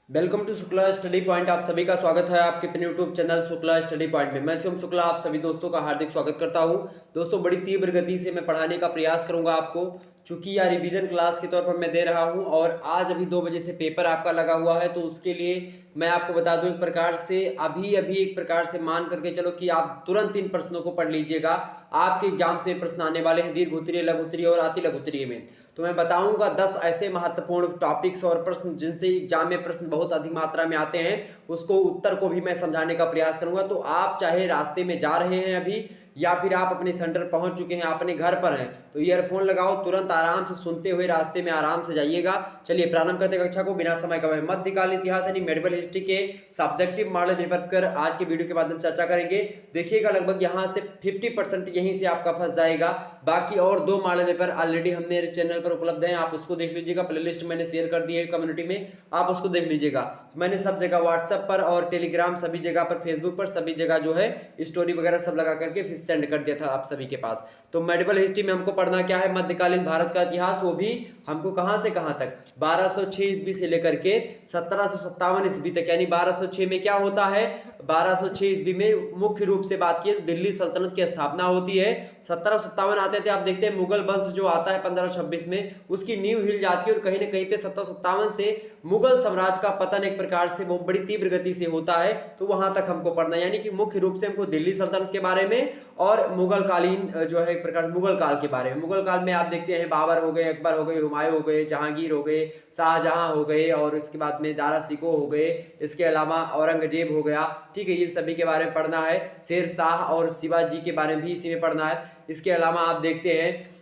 Welcome to Shukla study point. आप सभी का स्वागत है आपके अपने YouTube channel Shukla study point में। मैं शिवम शुक्ला आप सभी दोस्तों का हार्दिक स्वागत करता हूं। दोस्तों, बड़ी तीव्र गति से मैं पढ़ाने का प्रयास करूंगा आपको, क्योंकि यह रिवीजन क्लास के तौर पर मैं दे रहा हूं और आज अभी 2 बजे से पेपर आपका लगा हुआ है। तो उसके लिए मैं आपको बता दूं, एक प्रकार से अभी एक प्रकार से मान करके चलो कि आप तुरंत इन प्रश्नों को पढ़ लीजिएगा। आपके एग्जाम से प्रश्न आने वाले हैं दीर्घ उत्तरीय, लघु उत्तरीय और अति लघु उत्तरीय में। तो मैं बताऊंगा 10 ऐसे महत्वपूर्ण टॉपिक्स और प्रश्न जिनसे एग्जाम में प्रश्न बहुत अधिक मात्रा में आते हैं, उसको उत्तर को भी मैं समझाने का प्रयास करूंगा। तो आप चाहे रास्ते में जा रहे हैं अभी, या फिर आप अपने सेंटर पहुंच चुके हैं, अपने घर पर हैं, तो ईयरफोन लगाओ, तुरंत आराम से सुनते हुए रास्ते में आराम से जाइएगा। चलिए प्रारंभ करते हैं कक्षा को बिना समय गवाए। मध्यकालीन इतिहास यानी मेडिवल हिस्ट्री के सब्जेक्टिव मॉडल पेपर पर आज के वीडियो के माध्यम से चर्चा करेंगे। देखिएगा लगभग यहाँ से 50% यहीं से आपका फंस जाएगा। बाकी और 2 मॉडल पेपर ऑलरेडी हम मेरे चैनल पर उपलब्ध हैं, आप उसको देख लीजिएगा। प्लेलिस्ट मैंने शेयर कर दी है कम्युनिटी में, आप उसको देख लीजिएगा। मैंने सब जगह व्हाट्सएप पर और टेलीग्राम सभी जगह पर, फेसबुक पर सभी जगह जो है स्टोरी वगैरह सब लगा करके फिर सेंड कर दिया था आप सभी के पास। तो मेडिवल हिस्ट्री में हमको पढ़ना क्या है? मध्यकालीन भारत का इतिहास, वो भी हमको कहां से कहां तक, 1206 ईस्वी से लेकर के 1757 ईस्वी तक। यानी 1206 में क्या होता है? 1206 ईस्वी में मुख्य रूप से बात की दिल्ली सल्तनत की स्थापना होती है। 1757 आते थे, आप देखते हैं मुगल वंश जो आता है 1526 में, उसकी नींव हिल जाती है और कहीं ना कहीं पे 1757 से मुगल साम्राज्य का पतन एक प्रकार से बहुत बड़ी तीव्र गति से होता है। तो वहां तक हमको पढ़ना है, यानी कि मुख्य रूप से हमको दिल्ली सल्तनत के बारे में और मुगल कालीन जो है एक प्रकार मुगल काल के बारे में। मुगल काल में आप देखते हैं बाबर हो गए, अकबर हो गए, हुमायूं हो गए, जहांगीर हो गए, शाहजहां हो गए, और इसके बाद में दारा शिकोह हो गए, इसके अलावा औरंगजेब हो गया। ठीक है, इन सभी के बारे में पढ़ना है। शेर शाह और शिवाजी के बारे में भी इसी में पढ़ना है। इसके अलावा आप देखते हैं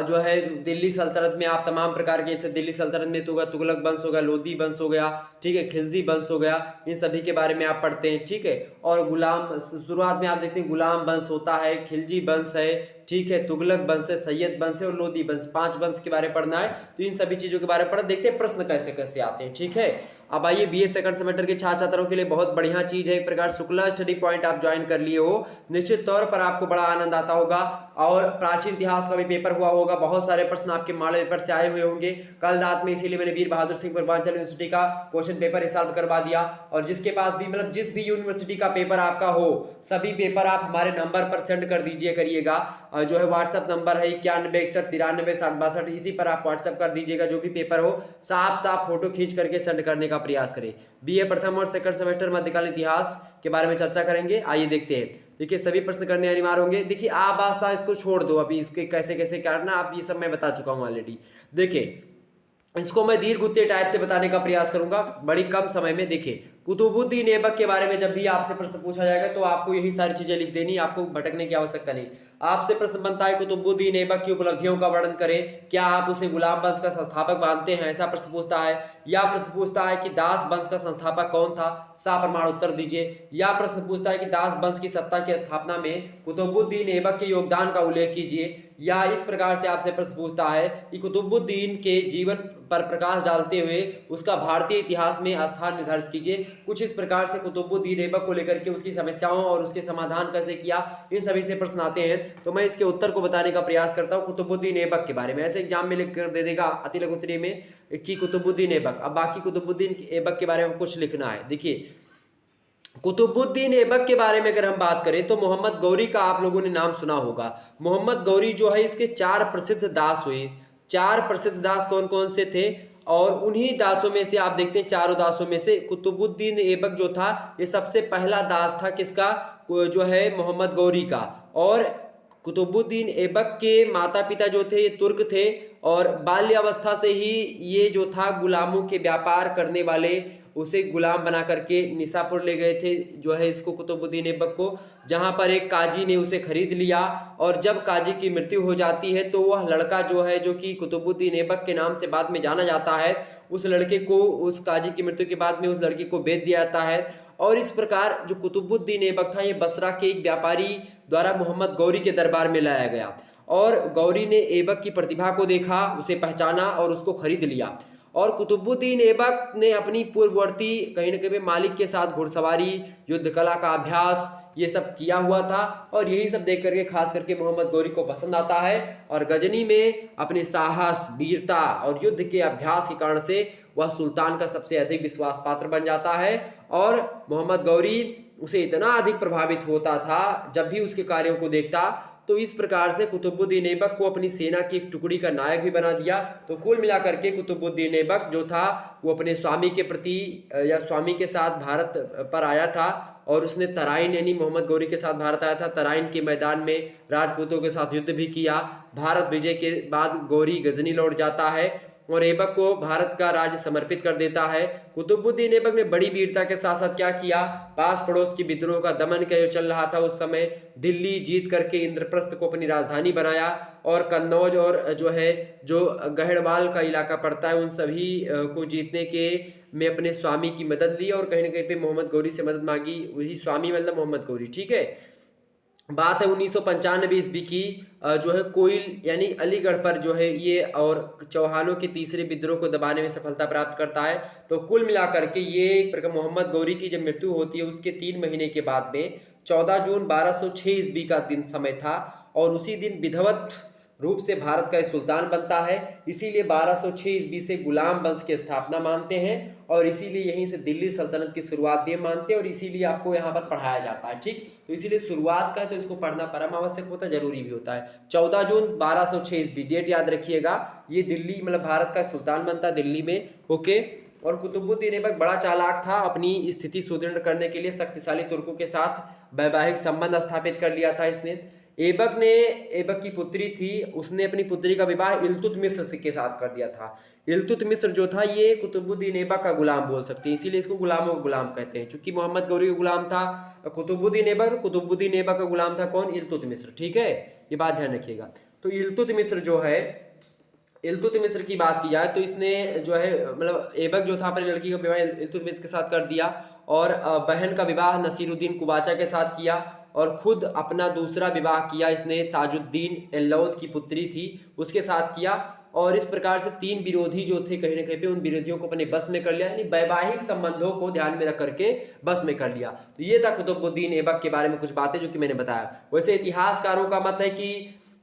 जो है दिल्ली सल्तनत में आप तमाम प्रकार के, जैसे दिल्ली सल्तनत में तो तुगलक वंश हो गया, लोधी वंश हो गया, ठीक है, खिलजी वंश हो गया, इन सभी के बारे में आप पढ़ते हैं। ठीक है, और गुलाम, शुरुआत में आप देखते हैं गुलाम वंश होता है, खिलजी वंश है, ठीक है, तुगलक वंश है, सैयद वंश है और लोधी वंश, 5 वंश के बारे में पढ़ना है। तो इन सभी चीजों के बारे में पढ़ना, देखते हैं प्रश्न कैसे कैसे आते हैं। ठीक है, अब आइए बीए सेकंड सेमेस्टर के छात्र छात्राओं के लिए बहुत बढ़िया चीज है, एक प्रकार शुक्ला स्टडी पॉइंट आप ज्वाइन कर लिए हो, निश्चित तौर पर आपको बड़ा आनंद आता होगा। और प्राचीन इतिहास का भी पेपर हुआ होगा, बहुत सारे प्रश्न आपके मॉडल पेपर से आए हुए होंगे कल रात में, इसीलिए मैंने वीर बहादुर सिंह पूर्वांचल यूनिवर्सिटी का क्वेश्चन पेपर सॉल्व करवा दिया। और जिसके पास भी मतलब जिस भी यूनिवर्सिटी का पेपर आपका हो, सभी पेपर आप हमारे नंबर पर सेंड कर दीजिए करिएगा। जो है व्हाट्सएप नंबर है 9161936062, इसी पर आप व्हाट्सएप कर दीजिएगा। जो भी पेपर हो साफ साफ फोटो खींच करके सेंड करने का प्रयास करें। बीए प्रथम और सेकंड सेमेस्टर मध्यकालीन इतिहास के बारे में चर्चा करेंगे। आइए देखते हैं। देखिए सभी प्रश्न करने अनिवार्य होंगे। देखिए आप आशा इसको छोड़ दो, अभी इसके कैसे कैसे करना आप ये सब मैं बता चुका हूं ऑलरेडी। देखिए इसको मैं दीर्घ उत्तरीय टाइप से बताने का प्रयास करूंगा बड़ी कम समय में। देखिए कुतुबुद्दीन ऐबक के बारे में जब भी आपसे प्रश्न पूछा जाएगा तो आपको यही सारी चीजें लिख देनी, आपको भटकने की आवश्यकता नहीं। आपसे प्रश्न बनता है कुतुबुद्दीन ऐबक की उपलब्धियों का वर्णन करें, क्या आप उसे गुलाम वंश का संस्थापक मानते हैं, ऐसा प्रश्न पूछता है। या प्रश्न पूछता है कि दास वंश का संस्थापक कौन था, सप्रमाण उत्तर दीजिए। या प्रश्न पूछता है कि दास वंश की सत्ता की स्थापना में कुतुबुद्दीन ऐबक के योगदान का उल्लेख कीजिए। या इस प्रकार से आपसे प्रश्न पूछता है कि कुतुबुद्दीन के जीवन पर प्रकाश डालते हुए उसका भारतीय इतिहास में स्थान निर्धारित कीजिए। कुछ इस प्रकार से कुतुबुद्दीन ऐबक को लेकर के उसकी समस्याओं और उसके समाधान कैसे किया, इन सभी से प्रश्न आते हैं। तो मैं इसके उत्तर को बताने का प्रयास करता हूं कुतुबुद्दीन ऐबक के बारे में। ऐसे एग्जाम में लिख कर दे देगा अति लघु उत्तरीय में कि कुतुबुद्दीन ऐबक। अब बाकी कुतुबुद्दीन ऐबक के बारे में कुछ लिखना है। देखिए कुतुबुद्दीन ऐबक के बारे में अगर हम बात करें तो मोहम्मद गौरी का आप लोगों ने नाम सुना होगा। मोहम्मद गौरी जो है इसके 4 प्रसिद्ध दास हुए। 4 प्रसिद्ध दास कौन कौन से थे? और उन्हीं दासों में से आप देखते हैं, चारों दासों में से कुतुबुद्दीन ऐबक जो था ये सबसे पहला दास था। किसका? जो है मोहम्मद गौरी का। और कुतुबुद्दीन ऐबक के माता पिता जो थे ये तुर्क थे, और बाल्यावस्था से ही ये जो था गुलामों के व्यापार करने वाले, उसे गुलाम बना करके निसापुर ले गए थे जो है इसको कुतुबुद्दीन ऐबक को, जहां पर एक काजी ने उसे खरीद लिया। और जब काजी की मृत्यु हो जाती है तो वह लड़का जो है, जो कि कुतुबुद्दीन ऐबक के नाम से बाद में जाना जाता है, उस लड़के को, उस काजी की मृत्यु के बाद में उस लड़के को बेच दिया जाता है। और इस प्रकार जो कुतुबुद्दीन ऐबक था ये बसरा के एक व्यापारी द्वारा मोहम्मद गौरी के दरबार में लाया गया। और गौरी ने ऐबक की प्रतिभा को देखा, उसे पहचाना और उसको खरीद लिया। और कुतुबुद्दीन ऐबक ने अपनी पूर्ववर्ती कहीं न कहीं मालिक के साथ घुड़सवारी, युद्ध कला का अभ्यास, ये सब किया हुआ था। और यही सब देख करके खास करके मोहम्मद गौरी को पसंद आता है। और गजनी में अपने साहस, वीरता और युद्ध के अभ्यास के कारण से वह सुल्तान का सबसे अधिक विश्वास पात्र बन जाता है और मोहम्मद गौरी उसे इतना अधिक प्रभावित होता था जब भी उसके कार्यों को देखता। तो इस प्रकार से कुतुबुद्दीन ऐबक को अपनी सेना की एक टुकड़ी का नायक भी बना दिया। तो कुल मिलाकर के कुतुबुद्दीन ऐबक जो था वो अपने स्वामी के प्रति या स्वामी के साथ भारत पर आया था और उसने तराइन यानी मोहम्मद गौरी के साथ भारत आया था। तराइन के मैदान में राजपूतों के साथ युद्ध भी किया। भारत विजय के बाद गौरी गजनी लौट जाता है और ऐबक को भारत का राज्य समर्पित कर देता है। कुतुबुद्दीन ऐबक ने बड़ी वीरता के साथ साथ क्या किया, पास पड़ोस की विद्रोह का दमन किया जो चल रहा था उस समय। दिल्ली जीत करके इंद्रप्रस्थ को अपनी राजधानी बनाया और कन्नौज और जो गढ़वाल का इलाका पड़ता है उन सभी को जीतने के में अपने स्वामी की मदद ली और कहीं ना कहीं पे मोहम्मद गौरी से मदद मांगी। वही स्वामी मतलब मोहम्मद गौरी, ठीक है। बात है 1995 ईस्वी की, कोयल यानी अलीगढ़ पर ये और चौहानों के तीसरे विद्रोह को दबाने में सफलता प्राप्त करता है। तो कुल मिलाकर के ये एक प्रकार मोहम्मद गौरी की जब मृत्यु होती है उसके 3 महीने के बाद में 14 जून 1206 ईस्वी का दिन समय था और उसी दिन विधिवत रूप से भारत का सुल्तान बनता है। इसीलिए 1206 ईस्वी से गुलाम वंश की स्थापना मानते हैं और इसीलिए यहीं से दिल्ली सल्तनत की शुरुआत भी मानते हैं और इसीलिए आपको यहाँ पर पढ़ाया जाता है, ठीक। तो इसीलिए शुरुआत का तो इसको पढ़ना परम आवश्यक होता है, जरूरी भी होता है। 14 जून 1206 ईस्वी डेट याद रखिएगा। ये दिल्ली मतलब भारत का सुल्तान बनता दिल्ली में, ओके। और कुतुबुद्दीन ऐबक बड़ा चालाक था, अपनी स्थिति सुदृढ़ करने के लिए शक्तिशाली तुर्कों के साथ वैवाहिक संबंध स्थापित कर लिया था इसने। ऐबक की पुत्री थी, उसने अपनी पुत्री का विवाह इल्तुतमिश के साथ कर दिया था। इल्तुतमिश जो था ये कुतुबुद्दीन ऐबक का गुलाम बोल सकते हैं, इसीलिए इसको गुलामों का गुलाम कहते हैं। चूंकि मोहम्मद गौरी का गुलाम था कुतुबुद्दीन ऐबक का गुलाम था कौन, इल्तुतमिश, ठीक है। ये बात ध्यान रखिएगा। तो इल्तुतमिश की बात की जाए तो इसने मतलब ऐबक जो था अपनी लड़की का विवाह इल्तुतमिश के साथ कर दिया और बहन का विवाह नसीरुद्दीन कुबाचा के साथ किया और खुद अपना दूसरा विवाह किया इसने ताजुद्दीन एल्लौद की पुत्री थी उसके साथ किया। और इस प्रकार से 3 विरोधी जो थे कहीं ना कहीं पे उन विरोधियों को अपने बस में कर लिया, यानी वैवाहिक संबंधों को ध्यान में रख करके बस में कर लिया। तो ये था कुतुबुद्दीन ऐबक के बारे में कुछ बातें जो कि मैंने बताया। वैसे इतिहासकारों का मत है कि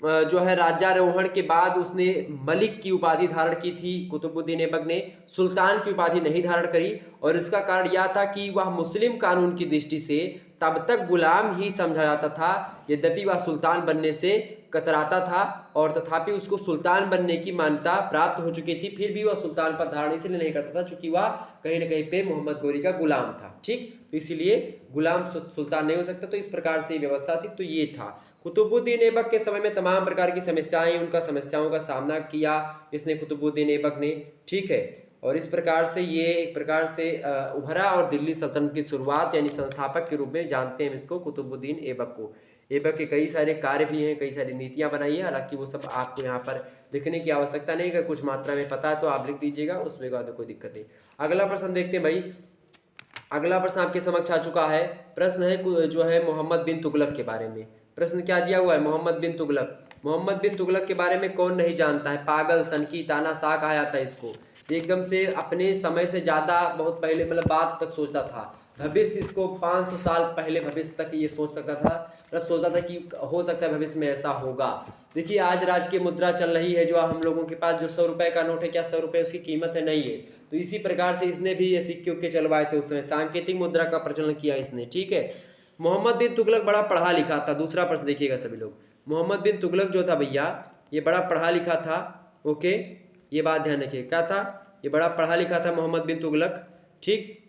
राज्यारोहण के बाद उसने मलिक की उपाधि धारण की थी। कुतुबुद्दीन ऐबक ने सुल्तान की उपाधि नहीं धारण करी और इसका कारण यह था कि वह मुस्लिम कानून की दृष्टि से तब तक गुलाम ही समझा जाता था, यद्यपि वह सुल्तान बनने से कतराता था और तथापि उसको सुल्तान बनने की मान्यता प्राप्त हो चुकी थी, फिर भी वह सुल्तान पर धारण इसलिए नहीं करता था क्योंकि वह कहीं ना कहीं पे मोहम्मद गौरी का गुलाम था, ठीक। तो इसीलिए गुलाम सुल्तान नहीं हो सकता। तो इस प्रकार से व्यवस्था थी। तो ये था कुतुबुद्दीन ऐबक के समय में तमाम प्रकार की समस्याएं, उनका समस्याओं का सामना किया इसने कुतुबुद्दीन ऐबक ने, ठीक है। और इस प्रकार से ये एक प्रकार से उभरा और दिल्ली सल्तनत की शुरुआत यानी संस्थापक के रूप में जानते हैं इसको, कुतुबुद्दीन ऐबक को। ऐबक के कई सारे कार्य भी हैं, कई सारी नीतियां बनाई है, हालांकि वो सब आपको यहाँ पर लिखने की आवश्यकता नहीं। अगर कुछ मात्रा में पता है तो आप लिख दीजिएगा, उसमें कोई दिक्कत नहीं। अगला प्रश्न देखते हैं भाई। अगला प्रश्न आपके समक्ष आ चुका है। प्रश्न है मोहम्मद बिन तुगलक के बारे में। प्रश्न क्या दिया हुआ है, मोहम्मद बिन तुगलक। मोहम्मद बिन तुगलक के बारे में कौन नहीं जानता है, पागल, सनकी, तानाशाह कहा जाता है इसको। एकदम से अपने समय से ज़्यादा बहुत पहले मतलब बात तक सोचता था, भविष्य इसको 500 साल पहले भविष्य तक ये सोच सकता था, मतलब सोचता था कि हो सकता है भविष्य में ऐसा होगा। देखिए आज राज की मुद्रा चल रही है जो हम लोगों के पास जो 100 रुपए का नोट है, क्या 100 रुपए उसकी कीमत है, नहीं है। तो इसी प्रकार से इसने भी ये सिक्के उक्के चलवाए थे उस समय, सांकेतिक मुद्रा का प्रचलन किया इसने, ठीक है। मोहम्मद बिन तुगलक बड़ा पढ़ा लिखा था। दूसरा प्रश्न देखिएगा सभी लोग, मोहम्मद बिन तुगलक जो था भैया ये बड़ा पढ़ा लिखा था, ओके। ये बात ध्यान रखिए, क्या था, ये बड़ा पढ़ा लिखा था मोहम्मद बिन तुगलक, ठीक।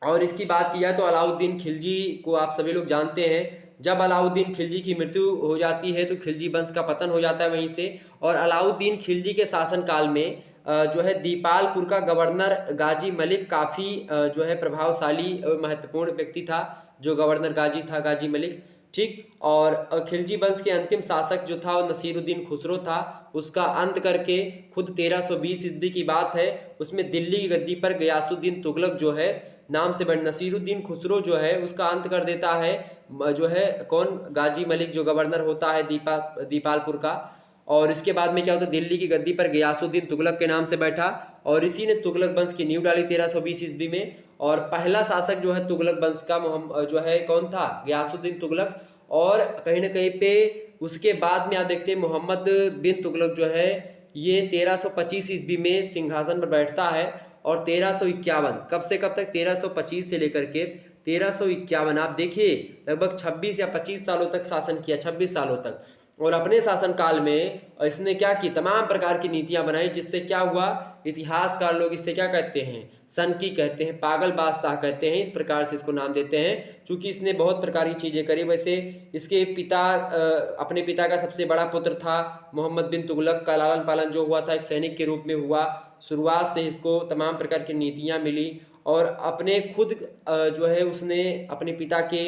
और इसकी बात किया तो अलाउद्दीन खिलजी को आप सभी लोग जानते हैं। जब अलाउद्दीन खिलजी की मृत्यु हो जाती है तो खिलजी वंश का पतन हो जाता है वहीं से। और अलाउद्दीन खिलजी के शासनकाल में दीपालपुर का गवर्नर गाजी मलिक काफ़ी प्रभावशाली महत्वपूर्ण व्यक्ति था, जो गवर्नर गाजी था, गाजी मलिक, ठीक। और खिलजी वंश के अंतिम शासक जो था वो नसीरुद्दीन खुसरो था। उसका अंत करके खुद 1320 ईस्वी की बात है, उसमें दिल्ली की गद्दी पर गयासुद्दीन तुगलक जो है नाम से बन नसीरुद्दीन खुसरो जो है उसका अंत कर देता है, कौन, गाजी मलिक जो गवर्नर होता है दीपालपुर का। और इसके बाद में क्या होता है, दिल्ली की गद्दी पर गयासुद्दीन तुगलक के नाम से बैठा और इसी ने तुगलक वंश की नींव डाली 1320 ईस्वी में। और पहला शासक जो है तुगलक वंश का कौन था, गयासुद्दीन तुगलक। और कहीं ना कहीं पे उसके बाद में आप देखते हैं मोहम्मद बिन तुगलक जो है ये 1325 ईस्वी में सिंहासन पर बैठता है और 1351 कब से कब तक, 1325 से लेकर के 1351, आप देखिए लगभग 26 या 25 सालों तक शासन किया, 26 सालों तक। और अपने शासनकाल में इसने क्या की, तमाम प्रकार की नीतियां बनाई, जिससे क्या हुआ, इतिहासकार लोग इससे क्या कहते हैं, सनकी कहते हैं, पागल बादशाह कहते हैं, इस प्रकार से इसको नाम देते हैं, क्योंकि इसने बहुत प्रकार की चीज़ें करी। वैसे इसके पिता अपने पिता का सबसे बड़ा पुत्र था मोहम्मद बिन तुगलक का लालन पालन जो हुआ था एक सैनिक के रूप में हुआ। शुरुआत से इसको तमाम प्रकार की नीतियाँ मिली और अपने खुद जो है उसने अपने पिता के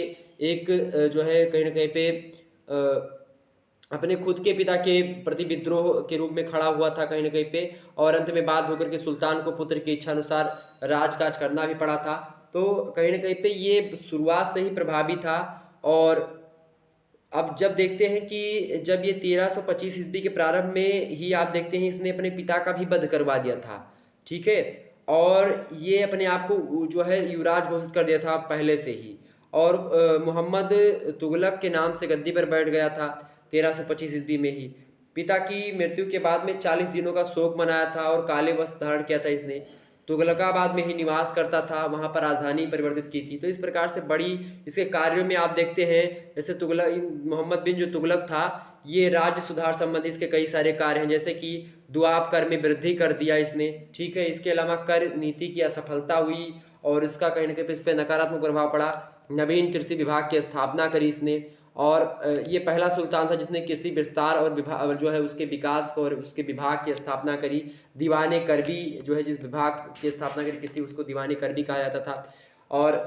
एक जो है कहीं ना कहीं पे अपने खुद के पिता के प्रति विद्रोह के रूप में खड़ा हुआ था कहीं ना कहीं पे, और अंत में बाध्य होकर के सुल्तान को पुत्र की इच्छा अनुसार राजकाज करना भी पड़ा था। तो कहीं ना कहीं पे ये शुरुआत से ही प्रभावी था। और अब जब देखते हैं कि जब ये 1325 ईस्वी के प्रारंभ में ही आप देखते हैं इसने अपने पिता का भी वध करवा दिया था, ठीक है, और ये अपने आप को जो है युवराज घोषित कर दिया था पहले से ही, और मोहम्मद तुगलक के नाम से गद्दी पर बैठ गया था 1325 ईस्वी में ही। पिता की मृत्यु के बाद में 40 दिनों का शोक मनाया था और काले वस्त्र धारण किया था इसने। तुगलकाबाद में ही निवास करता था, वहाँ पर राजधानी परिवर्तित की थी। तो इस प्रकार से बड़ी इसके कार्यों में आप देखते हैं, जैसे तुगलक मोहम्मद बिन जो तुगलक था, ये राज्य सुधार संबंधी इसके कई सारे कार्य हैं, जैसे कि दुआब कर में वृद्धि कर दिया इसने, ठीक है। इसके अलावा कर नीति की असफलता हुई और इसका कहीं ना कहीं इस पर नकारात्मक प्रभाव पड़ा। नवीन कृषि विभाग की स्थापना करी इसने, और ये पहला सुल्तान था जिसने कृषि विस्तार और विभाग जो है उसके विकास और उसके विभाग की स्थापना करी। दीवाने करबी जो है जिस विभाग की स्थापना करी कृषि, उसको दीवाने करबी कहा जाता था। और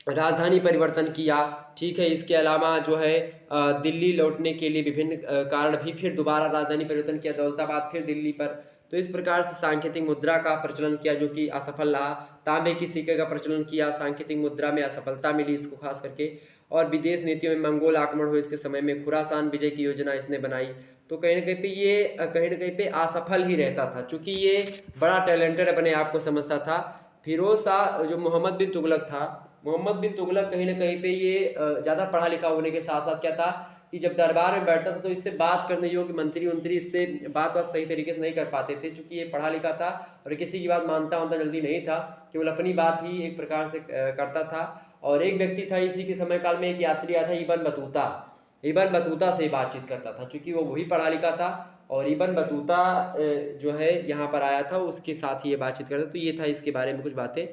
राजधानी परिवर्तन किया, ठीक है। इसके अलावा जो है दिल्ली लौटने के लिए विभिन्न कारण भी फिर दोबारा राजधानी परिवर्तन किया, दौलताबाद फिर दिल्ली पर। तो इस प्रकार से सांकेतिक मुद्रा का प्रचलन किया जो कि असफल रहा। तांबे की सिक्के का प्रचलन किया, सांकेतिक मुद्रा में असफलता मिली इसको खास करके। और विदेश नीतियों में मंगोल आक्रमण हुए इसके समय में, खुरासान विजय की योजना इसने बनाई। तो कहीं ना कहीं पे ये कहीं ना कहीं पे असफल ही रहता था, क्योंकि ये बड़ा टैलेंटेड अपने आप को समझता था। फिरोज शाह जो मोहम्मद बिन तुगलक था, मोहम्मद बिन तुगलक कहीं ना कहीं पे ये ज़्यादा पढ़ा लिखा होने के साथ साथ क्या था कि जब दरबार में बैठता था तो इससे बात करने योग्य मंत्री उंत्री इससे बात सही तरीके से नहीं कर पाते थे, क्योंकि ये पढ़ा लिखा था और किसी की बात मानता जल्दी नहीं था, केवल अपनी बात ही एक प्रकार से करता था। और एक व्यक्ति था इसी के समय काल में, एक यात्री आया था इबन बतूता, इबन बतूता से बातचीत करता था, क्योंकि वो वही पढ़ा लिखा था। और इबन बतूता जो है यहाँ पर आया था, उसके साथ ही ये बातचीत करता। तो ये था इसके बारे में कुछ बातें।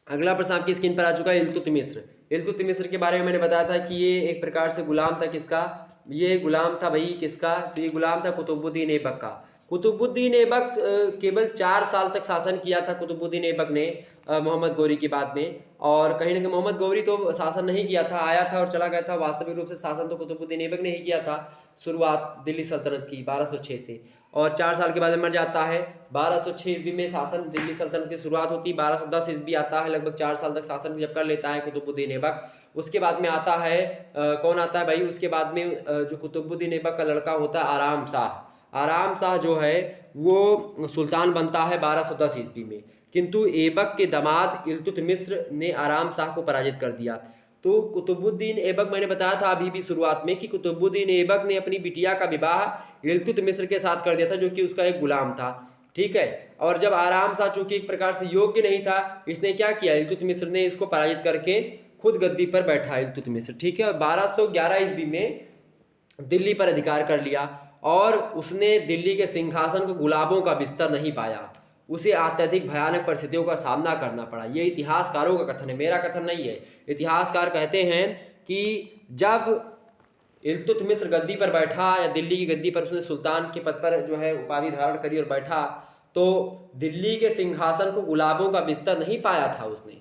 अगला प्रश्न आपकी स्क्रीन पर आ चुका है, इल्तुतमिश। इल्तुतमिश के बारे में मैंने बताया था कि ये एक प्रकार से गुलाम था किसका, ये गुलाम था भाई किसका, तो ये गुलाम था कुतुबुद्दीन ऐबक का। कुतुबुद्दीन ऐबक केवल 4 साल तक शासन किया था कुतुबुद्दीन ऐबक ने मोहम्मद गौरी के बाद में। और कहीं ना कहीं मोहम्मद गौरी तो शासन नहीं किया था, आया था और चला गया था। वास्तविक रूप से शासन तो कुतुबुद्दीन ऐबक ने ही किया था, शुरुआत दिल्ली सल्तनत की 1206 से, और 4 साल के बाद मर जाता है। 1206 ईस्वी में शासन दिल्ली सल्तनत की शुरुआत होती है। 1210 ईस्वी आता है, लगभग 4 साल तक शासन जब कर लेता है कुतुबुद्दीन ऐबक। उसके बाद में आता है कौन आता है भाई, उसके बाद में जो कुतुबुद्दीन ऐबक का लड़का होता है आराम शाह। आराम शाह जो है वो सुल्तान बनता है 1210 ईस्वी में, किंतु ऐबक के दामाद इल्तुतमिश ने आराम शाह को पराजित कर दिया। तो कुतुबुद्दीन ऐबक, मैंने बताया था अभी भी शुरुआत में कि कुतुबुद्दीन ऐबक ने अपनी बिटिया का विवाह इल्तुतमिश के साथ कर दिया था, जो कि उसका एक गुलाम था, ठीक है। और जब आराम शाह चूंकि एक प्रकार से योग्य नहीं था, इसने क्या किया, इल्तुतमिश ने इसको पराजित करके खुद गद्दी पर बैठा इल्तुतमिश, ठीक है। 1211 ईस्वी में दिल्ली पर अधिकार कर लिया और उसने दिल्ली के सिंहासन को गुलाबों का बिस्तर नहीं पाया, उसे अत्यधिक भयानक परिस्थितियों का सामना करना पड़ा। ये इतिहासकारों का कथन है, मेरा कथन नहीं है। इतिहासकार कहते हैं कि जब इल्तुतमिश गद्दी पर बैठा या दिल्ली की गद्दी पर उसने सुल्तान के पद पर जो है उपाधि धारण करी और बैठा, तो दिल्ली के सिंहासन को गुलाबों का बिस्तर नहीं पाया था उसने,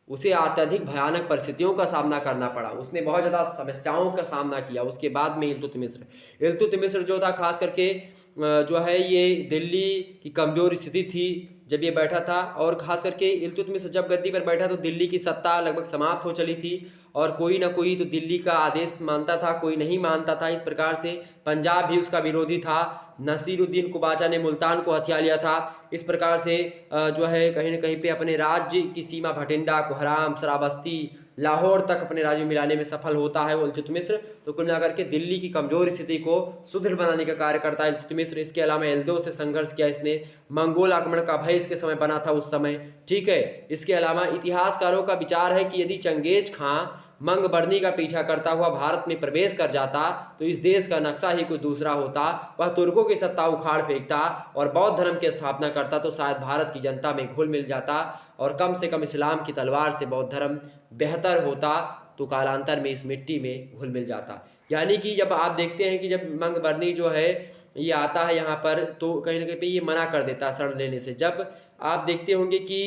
उसे अत्यधिक भयानक परिस्थितियों का सामना करना पड़ा, उसने बहुत ज़्यादा समस्याओं का सामना किया। उसके बाद में इल्तुतमिश जो था खास करके जो है ये दिल्ली की कमज़ोर स्थिति थी जब ये बैठा था, और खास करके इल्तुतमिश जब गद्दी पर बैठा तो दिल्ली की सत्ता लगभग समाप्त हो चली थी, और कोई ना कोई तो दिल्ली का आदेश मानता था, कोई नहीं मानता था। इस प्रकार से पंजाब भी उसका विरोधी था। नसीरुद्दीन कुबाचा ने मुल्तान को हथिया लिया था। इस प्रकार से जो है कहीं ना कहीं पे अपने राज्य की सीमा भटिंडा, कोहराम, श्रावस्ती, लाहौर तक अपने राज्य में मिलाने में सफल होता है वो इल्तुतमिश। तो कुल मिलाकर के दिल्ली की कमजोर स्थिति को सुदृढ़ बनाने का कार्य करता है इल्तुतमिश। इसके अलावा एल्दो से संघर्ष किया इसने, मंगोल आक्रमण का भय इसके समय बना था उस समय, ठीक है। इसके अलावा इतिहासकारों का विचार है कि यदि चंगेज खां मंगबर्नी का पीछा करता हुआ भारत में प्रवेश कर जाता तो इस देश का नक्शा ही कुछ दूसरा होता, वह तुर्कों की सत्ता उखाड़ फेंकता और बौद्ध धर्म की स्थापना करता तो शायद भारत की जनता में घुल मिल जाता और कम से कम इस्लाम की तलवार से बौद्ध धर्म बेहतर होता, तो कालांतर में इस मिट्टी में घुल मिल जाता। यानी कि जब आप देखते हैं कि जब मंगबर्नी जो है ये आता है यहाँ पर, तो कहीं ना कहीं पे ये मना कर देता है शरण लेने से। जब आप देखते होंगे कि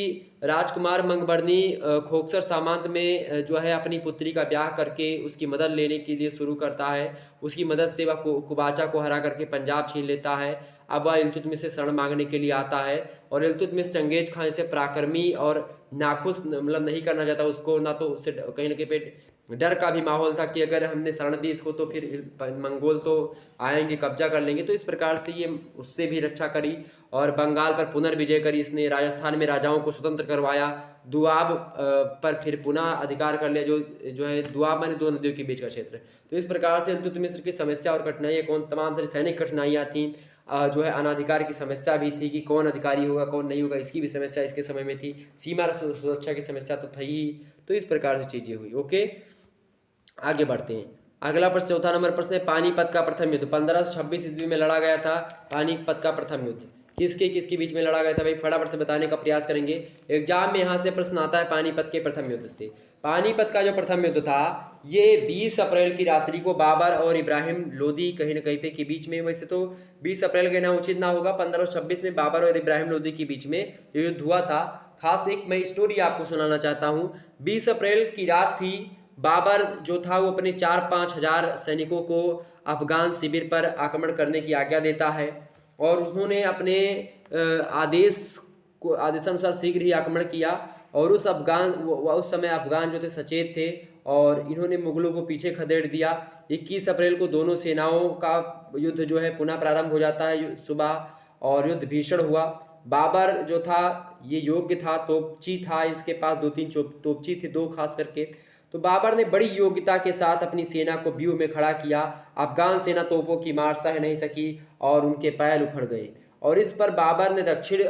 राजकुमार मंगबर्नी खोखसर सामंत में जो है अपनी पुत्री का ब्याह करके उसकी मदद लेने के लिए शुरू करता है, उसकी मदद से वह कुबाचा को हरा करके पंजाब छीन लेता है। अब वह इल्तुतमिश से शरण मांगने के लिए आता है और इल्तुतमिश चंगेज खान से पराक्रमी और नाखुश मतलब नहीं करना चाहता उसको, ना तो उससे कहीं ना कहीं पे डर का भी माहौल था कि अगर हमने शरण दी इसको तो फिर मंगोल तो आएंगे, कब्जा कर लेंगे। तो इस प्रकार से ये उससे भी रक्षा करी और बंगाल पर पुनर्विजय करी इसने, राजस्थान में राजाओं को स्वतंत्र करवाया, दुआब पर फिर पुनः अधिकार कर लिया, जो है दुआब माने दो नदियों के बीच का क्षेत्र। तो इस प्रकार से इल्तुतमिश की समस्या और कठिनाइयाँ कौन, तमाम सारी सैनिक कठिनाइयाँ थीं, जो है अनाधिकार की समस्या भी थी कि कौन अधिकारी होगा कौन नहीं होगा, इसकी भी समस्या इसके समय में थी, सीमा सुरक्षा की समस्या तो थी ही। तो इस प्रकार से चीज़ें हुई। ओके, आगे बढ़ते हैं। अगला प्रश्न, चौथा नंबर प्रश्न है पानीपत का प्रथम युद्ध 1526 ईस्वी में लड़ा गया था। पानीपत का प्रथम युद्ध किसके किसके बीच में लड़ा गया था भाई, फटाफट से बताने का प्रयास करेंगे। एग्जाम में यहाँ से प्रश्न आता है पानीपत के प्रथम युद्ध से। पानीपत का जो प्रथम युद्ध था ये 20 अप्रैल की रात्रि को बाबर और इब्राहिम लोदी कहीं न कहीं पे के बीच में, वैसे तो 20 अप्रैल कहना उचित ना होगा, 1526 में बाबर और इब्राहिम लोदी के बीच में ये युद्ध हुआ था। खास एक मैं स्टोरी आपको सुनाना चाहता हूँ। 20 अप्रैल की रात थी, बाबर जो था वो अपने 4-5 हजार सैनिकों को अफगान शिविर पर आक्रमण करने की आज्ञा देता है और उन्होंने अपने आदेशानुसार शीघ्र ही आक्रमण किया और उस समय अफगान जो थे सचेत थे और इन्होंने मुगलों को पीछे खदेड़ दिया। 21 अप्रैल को दोनों सेनाओं का युद्ध जो है पुनः प्रारंभ हो जाता है सुबह और युद्ध भीषण हुआ। बाबर जो था ये योग्य था, तोपची था, इसके पास 2-3 तोपची थे, 2 खास करके। तो बाबर ने बड़ी योग्यता के साथ अपनी सेना को व्यूह में खड़ा किया। अफगान सेना तोपों की मार सह नहीं सकी और उनके पैर उखड़ गए और इस पर बाबर ने दक्षिण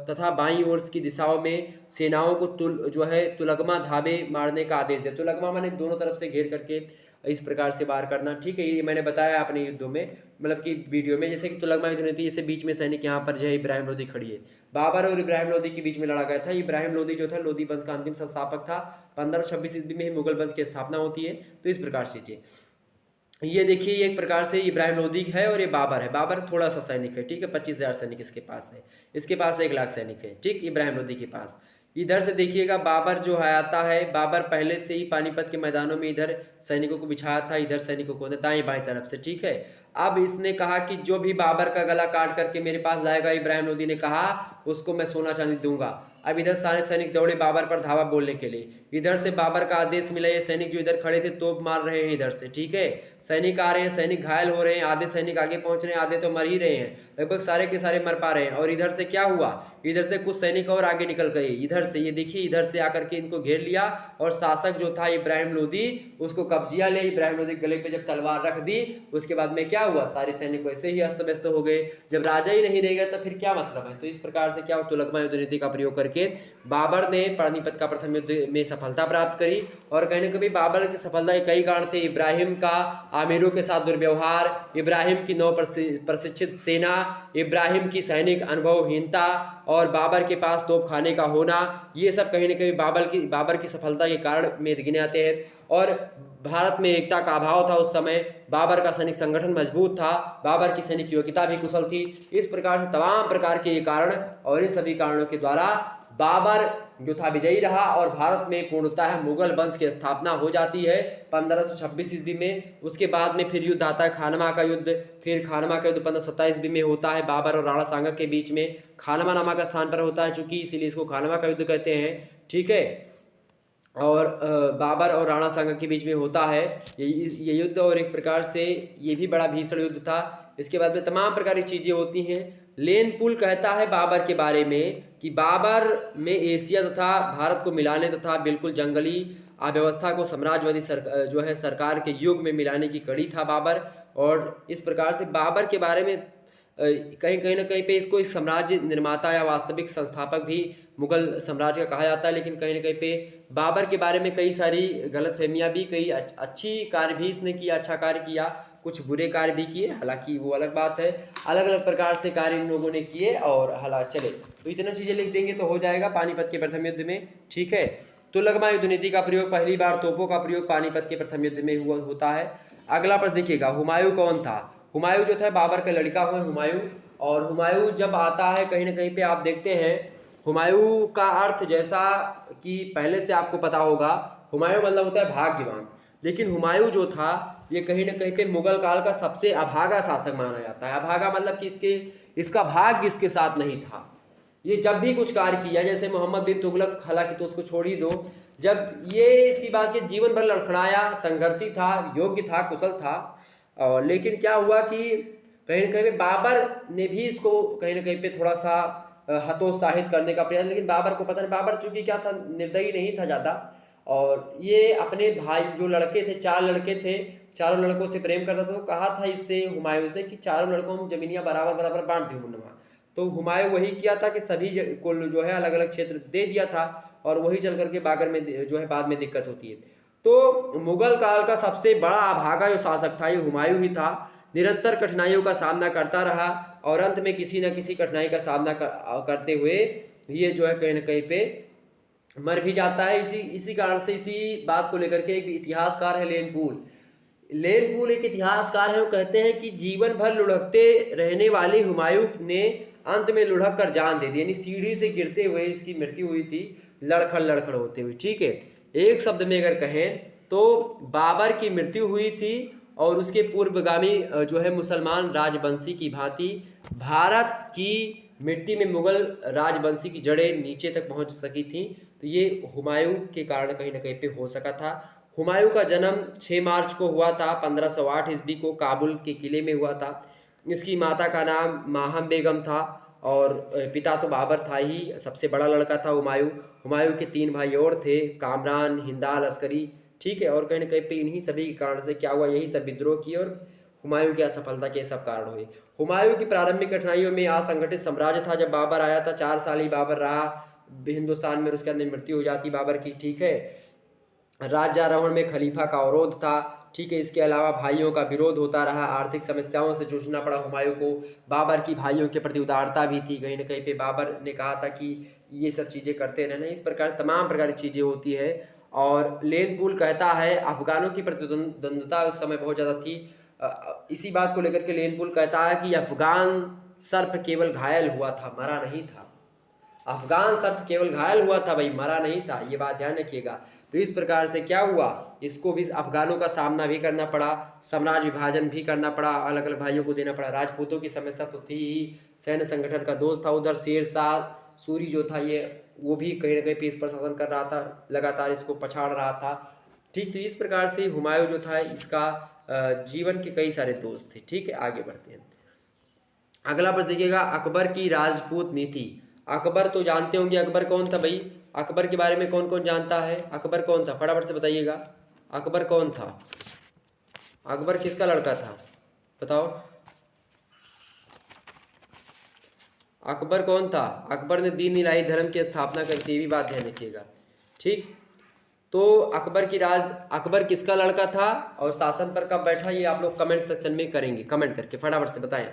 तथा बाईं ओर की दिशाओं में सेनाओं को तुलगमा धाबे मारने का आदेश दिया। तुलगमा माने दोनों तरफ से घेर करके इस प्रकार से वार करना, ठीक है। ये मैंने बताया अपने युद्धों में, मतलब कि वीडियो में, जैसे कि तुलगमा युद्ध नीति, जैसे बीच में सैनिक यहाँ पर जो है इब्राहिम लोदी खड़ी है, बाबर और इब्राहिम लोदी के बीच में लड़ा गया था। इब्राहिम लोदी जो था लोदी वंश का अंतिम संस्थापक था। 1526 ईस्वी में ही मुगल वंश की स्थापना होती है। तो इस प्रकार से ये देखिए, ये एक प्रकार से इब्राहिम लोदी है और ये बाबर है। बाबर थोड़ा सा सैनिक है, ठीक है, 25,000 सैनिक इसके पास है, इसके पास 1 लाख सैनिक है, ठीक, इब्राहिम लोदी के पास। इधर से देखिएगा बाबर जो है आता है, बाबर पहले से ही पानीपत के मैदानों में इधर सैनिकों को बिछाया था, इधर सैनिकों को दाएं बाएं तरफ से, ठीक है। अब इसने कहा कि जो भी बाबर का गला काट करके मेरे पास लाएगा, इब्राहिम लोदी ने कहा, उसको मैं सोना चांदी दूंगा। अब इधर सारे सैनिक दौड़े बाबर पर धावा बोलने के लिए। इधर से बाबर का आदेश मिला, ये सैनिक जो इधर खड़े थे तोप मार रहे हैं इधर से, ठीक है। सैनिक आ रहे हैं, सैनिक घायल हो रहे हैं, आधे सैनिक आगे पहुंच रहे हैं, आधे तो मर ही रहे हैं, लगभग सारे के सारे मर पा रहे हैं। और इधर से क्या हुआ, इधर से कुछ सैनिक और आगे निकल गए, इधर से ये देखिए, इधर से आकर के इनको घेर लिया और शासक जो था इब्राहिम लोदी उसको कब्जिया ले। इब्राहिम लोदी गले पे जब तलवार रख दी उसके बाद में क्या हुआ, सारे सैनिक वैसे ही अस्त व्यस्त हो गए। जब राजा ही नहीं रहेगा तो फिर क्या मतलब है। तो इस प्रकार से क्या, तुलगमा युद्ध नीति का प्रयोग करके बाबर ने पानीपत का प्रथम युद्ध में सफलता प्राप्त करी। और कहीं ना कहीं बाबर की सफलता के कई कारण थे। इब्राहिम का आमिरों के साथ दुर्व्यवहार, इब्राहिम की नौ प्रशिक्षित सेना, इब्राहिम की सैनिक अनुभवहीनता और बाबर के पास तोपखाने का होना, ये सब कहीं ना कहीं बाबर की सफलता के कारण में गिने आते हैं। और भारत में एकता का अभाव था उस समय, बाबर का सैनिक संगठन मजबूत था, बाबर की सैनिक योग्यता भी कुशल थी। इस प्रकार से तमाम प्रकार के ये कारण और इन सभी कारणों के द्वारा बाबर जो था विजयी रहा और भारत में पूर्णतः मुगल वंश की स्थापना हो जाती है 1526 ईस्वी में। उसके बाद में फिर युद्ध आता है खानवा का युद्ध। फिर खानवा का युद्ध 1527 ईस्वी में होता है बाबर और राणा सांगा के बीच में। खानवा नामक स्थान पर होता है चूंकि, इसीलिए इसको खानवा का युद्ध कहते हैं, ठीक है। और बाबर और राणा सांगा के बीच में होता है ये युद्ध और एक प्रकार से ये भी बड़ा भीषण युद्ध था। इसके बाद में तमाम प्रकार की चीज़ें होती हैं। लेन पुल कहता है बाबर के बारे में कि कि बाबर में एशिया तथा भारत को मिलाने तथा बिल्कुल जंगली अव्यवस्था को साम्राज्यवादी सरकार के युग में मिलाने की कड़ी था बाबर। और इस प्रकार से बाबर के बारे में कहीं कहीं ना कहीं पे इसको एक साम्राज्य निर्माता या वास्तविक संस्थापक भी मुगल साम्राज्य का कहा जाता है, लेकिन कहीं ना कहीं पे बाबर के बारे में कई सारी गलतफहमियां भी, कई अच्छी कार्य भी इसने किया, अच्छा कार्य किया, कुछ बुरे कार्य भी किए, हालांकि वो अलग बात है। अलग अलग प्रकार से कार्य इन लोगों ने किए और हालांकि चले तो इतना चीज़ें लिख देंगे तो हो जाएगा पानीपत के प्रथम युद्ध में। ठीक है, तो लगमा युद्ध नीति का प्रयोग, पहली बार तोपों का प्रयोग पानीपत के प्रथम युद्ध में हुआ होता है। अगला प्रश्न देखिएगा, हुमायूं कौन था? हुमायूं जो था बाबर का लड़का हुआ हुमायूं। और हुमायूं जब आता है कहीं ना कहीं पे आप देखते हैं हुमायूं का अर्थ जैसा कि पहले से आपको पता होगा, हुमायूं मतलब होता है भाग्यवान। लेकिन हुमायूं जो था ये कहीं ना कहीं पे मुगल काल का सबसे अभागा शासक माना जाता है। अभागा मतलब कि इसका भाग्य इसके साथ नहीं था। ये जब भी कुछ कार्य किया, जैसे मोहम्मद बिन तुगलक, हालांकि तो उसको छोड़ ही दो, जब ये इसकी बात की जीवन भर लड़खड़ाया, संघर्षी था, योग्य था, कुशल था। और लेकिन क्या हुआ कि कहीं ना कहीं पे बाबर ने भी इसको कहीं ना कहीं पे थोड़ा सा हतोत्साहित करने का प्रयास, लेकिन बाबर को पता नहीं, बाबर चूंकि क्या था, निर्दयी नहीं था ज़्यादा। और ये अपने भाई जो लड़के थे, 4 लड़के थे, चारों लड़कों से प्रेम करता था। तो कहा था इससे हुमायूं से कि चारों लड़कों हम जमीनियाँ बराबर बराबर बांट दूंगा। तो हुमायूं वही किया था कि सभी को जो है अलग अलग क्षेत्र दे दिया था, और वही चल करके बाबर में जो है बाद में दिक्कत होती है। तो मुगल काल का सबसे बड़ा अभागा जो शासक था ये हुमायूं ही था। निरंतर कठिनाइयों का सामना करता रहा और अंत में किसी न किसी कठिनाई का सामना करते हुए ये जो है कहीं ना कहीं पे मर भी जाता है। इसी कारण से इसी बात को लेकर के एक इतिहासकार है लेनपूल एक इतिहासकार है। वो कहते हैं कि जीवन भर लुढ़कते रहने वाले हुमायूं ने अंत में लुढ़क कर जान दे दी, यानी सीढ़ी से गिरते हुए इसकी मृत्यु हुई थी, लड़खड़ लड़खड़ होते हुए। ठीक है, एक शब्द में अगर कहें तो बाबर की मृत्यु हुई थी और उसके पूर्वगामी जो है मुसलमान राजवंशी की भांति भारत की मिट्टी में मुगल राजवंशी की जड़ें नीचे तक पहुंच सकी थी। तो ये हुमायूं के कारण कहीं ना कहीं पे हो सका था। हुमायूं का जन्म 6 मार्च को हुआ था 1508 ईस्वी को, काबुल के किले में हुआ था। इसकी माता का नाम माहम बेगम था और पिता तो बाबर था ही, सबसे बड़ा लड़का था हुमायूं। हुमायूं के 3 भाई और थे, कामरान, हिंदाल, अस्करी। ठीक है, और कहीं ना कहीं पे इन्हीं सभी के कारण से क्या हुआ, यही सब विद्रोह किए और हुमायूं की असफलता के सब कारण हुए। हुमायूं की प्रारंभिक कठिनाइयों में असंगठित साम्राज्य था। जब बाबर आया था 4 साल ही बाबर रहा हिंदुस्तान में, उसके अंदर मृत्यु हो जाती बाबर की। ठीक है, राज्यारोहण में खलीफा का अवरोध था। ठीक है, इसके अलावा भाइयों का विरोध होता रहा, आर्थिक समस्याओं से जूझना पड़ा हुमायूं को। बाबर की भाइयों के प्रति उदारता भी थी, कहीं ना कहीं पे बाबर ने कहा था कि ये सब चीज़ें करते रहना। इस प्रकार तमाम प्रकार की चीज़ें होती है। और लेनपूल कहता है अफगानों की प्रतिद्वंदता उस समय बहुत ज़्यादा थी। इसी बात को लेकर के लेनपूल कहता है कि अफगान सर्प केवल घायल हुआ था, मरा नहीं था। अफगान सर्प केवल घायल हुआ था भाई, मरा नहीं था, ये बात ध्यान रखिएगा। तो इस प्रकार से क्या हुआ, इसको भी अफगानों का सामना भी करना पड़ा, साम्राज्य विभाजन भी करना पड़ा, अलग अलग भाइयों को देना पड़ा। राजपूतों की समस्या तो थी ही, सैन्य संगठन का दोष था। उधर शेर शाह सूरी जो था ये, वो भी कहीं ना कहीं पे इस पर शासन कर रहा था, लगातार इसको पछाड़ रहा था। ठीक, तो इस प्रकार से हुमायूं जो था इसका जीवन के कई सारे दोष थे। ठीक है, आगे बढ़ते हैं। अगला प्रश्न देखिएगा, अकबर की राजपूत नीति। अकबर तो जानते होंगे, अकबर कौन था भाई? अकबर के बारे में कौन कौन जानता है? अकबर कौन था, फटाफट से बताइएगा। अकबर कौन था? अकबर किसका लड़का था, बताओ। अकबर कौन था? अकबर ने दीन इलाही धर्म की स्थापना करी थी, ये भी बात ध्यान रखिएगा। ठीक, तो अकबर किसका लड़का था और शासन पर कब बैठा, ये आप लोग कमेंट सेक्शन में करेंगे, कमेंट करके फटाफट से बताएं,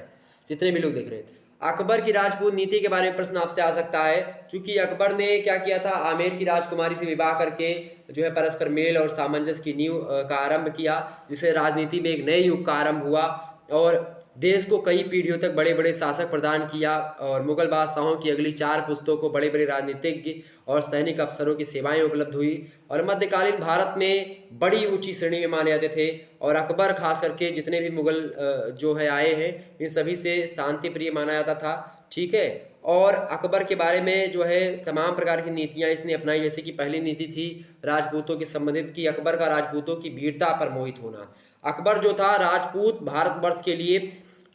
जितने भी लोग देख रहे हैं। अकबर की राजपूत नीति के बारे में प्रश्न आपसे आ सकता है, क्योंकि अकबर ने क्या किया था, आमेर की राजकुमारी से विवाह करके जो है परस्पर मेल और सामंजस्य की नींव का आरंभ किया, जिससे राजनीति में एक नए युग का आरंभ हुआ और देश को कई पीढ़ियों तक बड़े बड़े शासक प्रदान किया। और मुगल बादशाहों की अगली 4 पुस्तकों को बड़े बड़े राजनीतिज्ञ और सैनिक अफसरों की सेवाएं उपलब्ध हुई और मध्यकालीन भारत में बड़ी ऊंची श्रेणी में माने जाते थे। और अकबर खास करके जितने भी मुगल जो है आए हैं, इन सभी से शांति प्रिय माना जाता था। ठीक है, और अकबर के बारे में जो है तमाम प्रकार की नीतियां इसने अपनाई, जैसे कि पहली नीति थी राजपूतों के संबंधित की अकबर का राजपूतों की वीरता पर मोहित होना। अकबर जो था राजपूत भारतवर्ष के लिए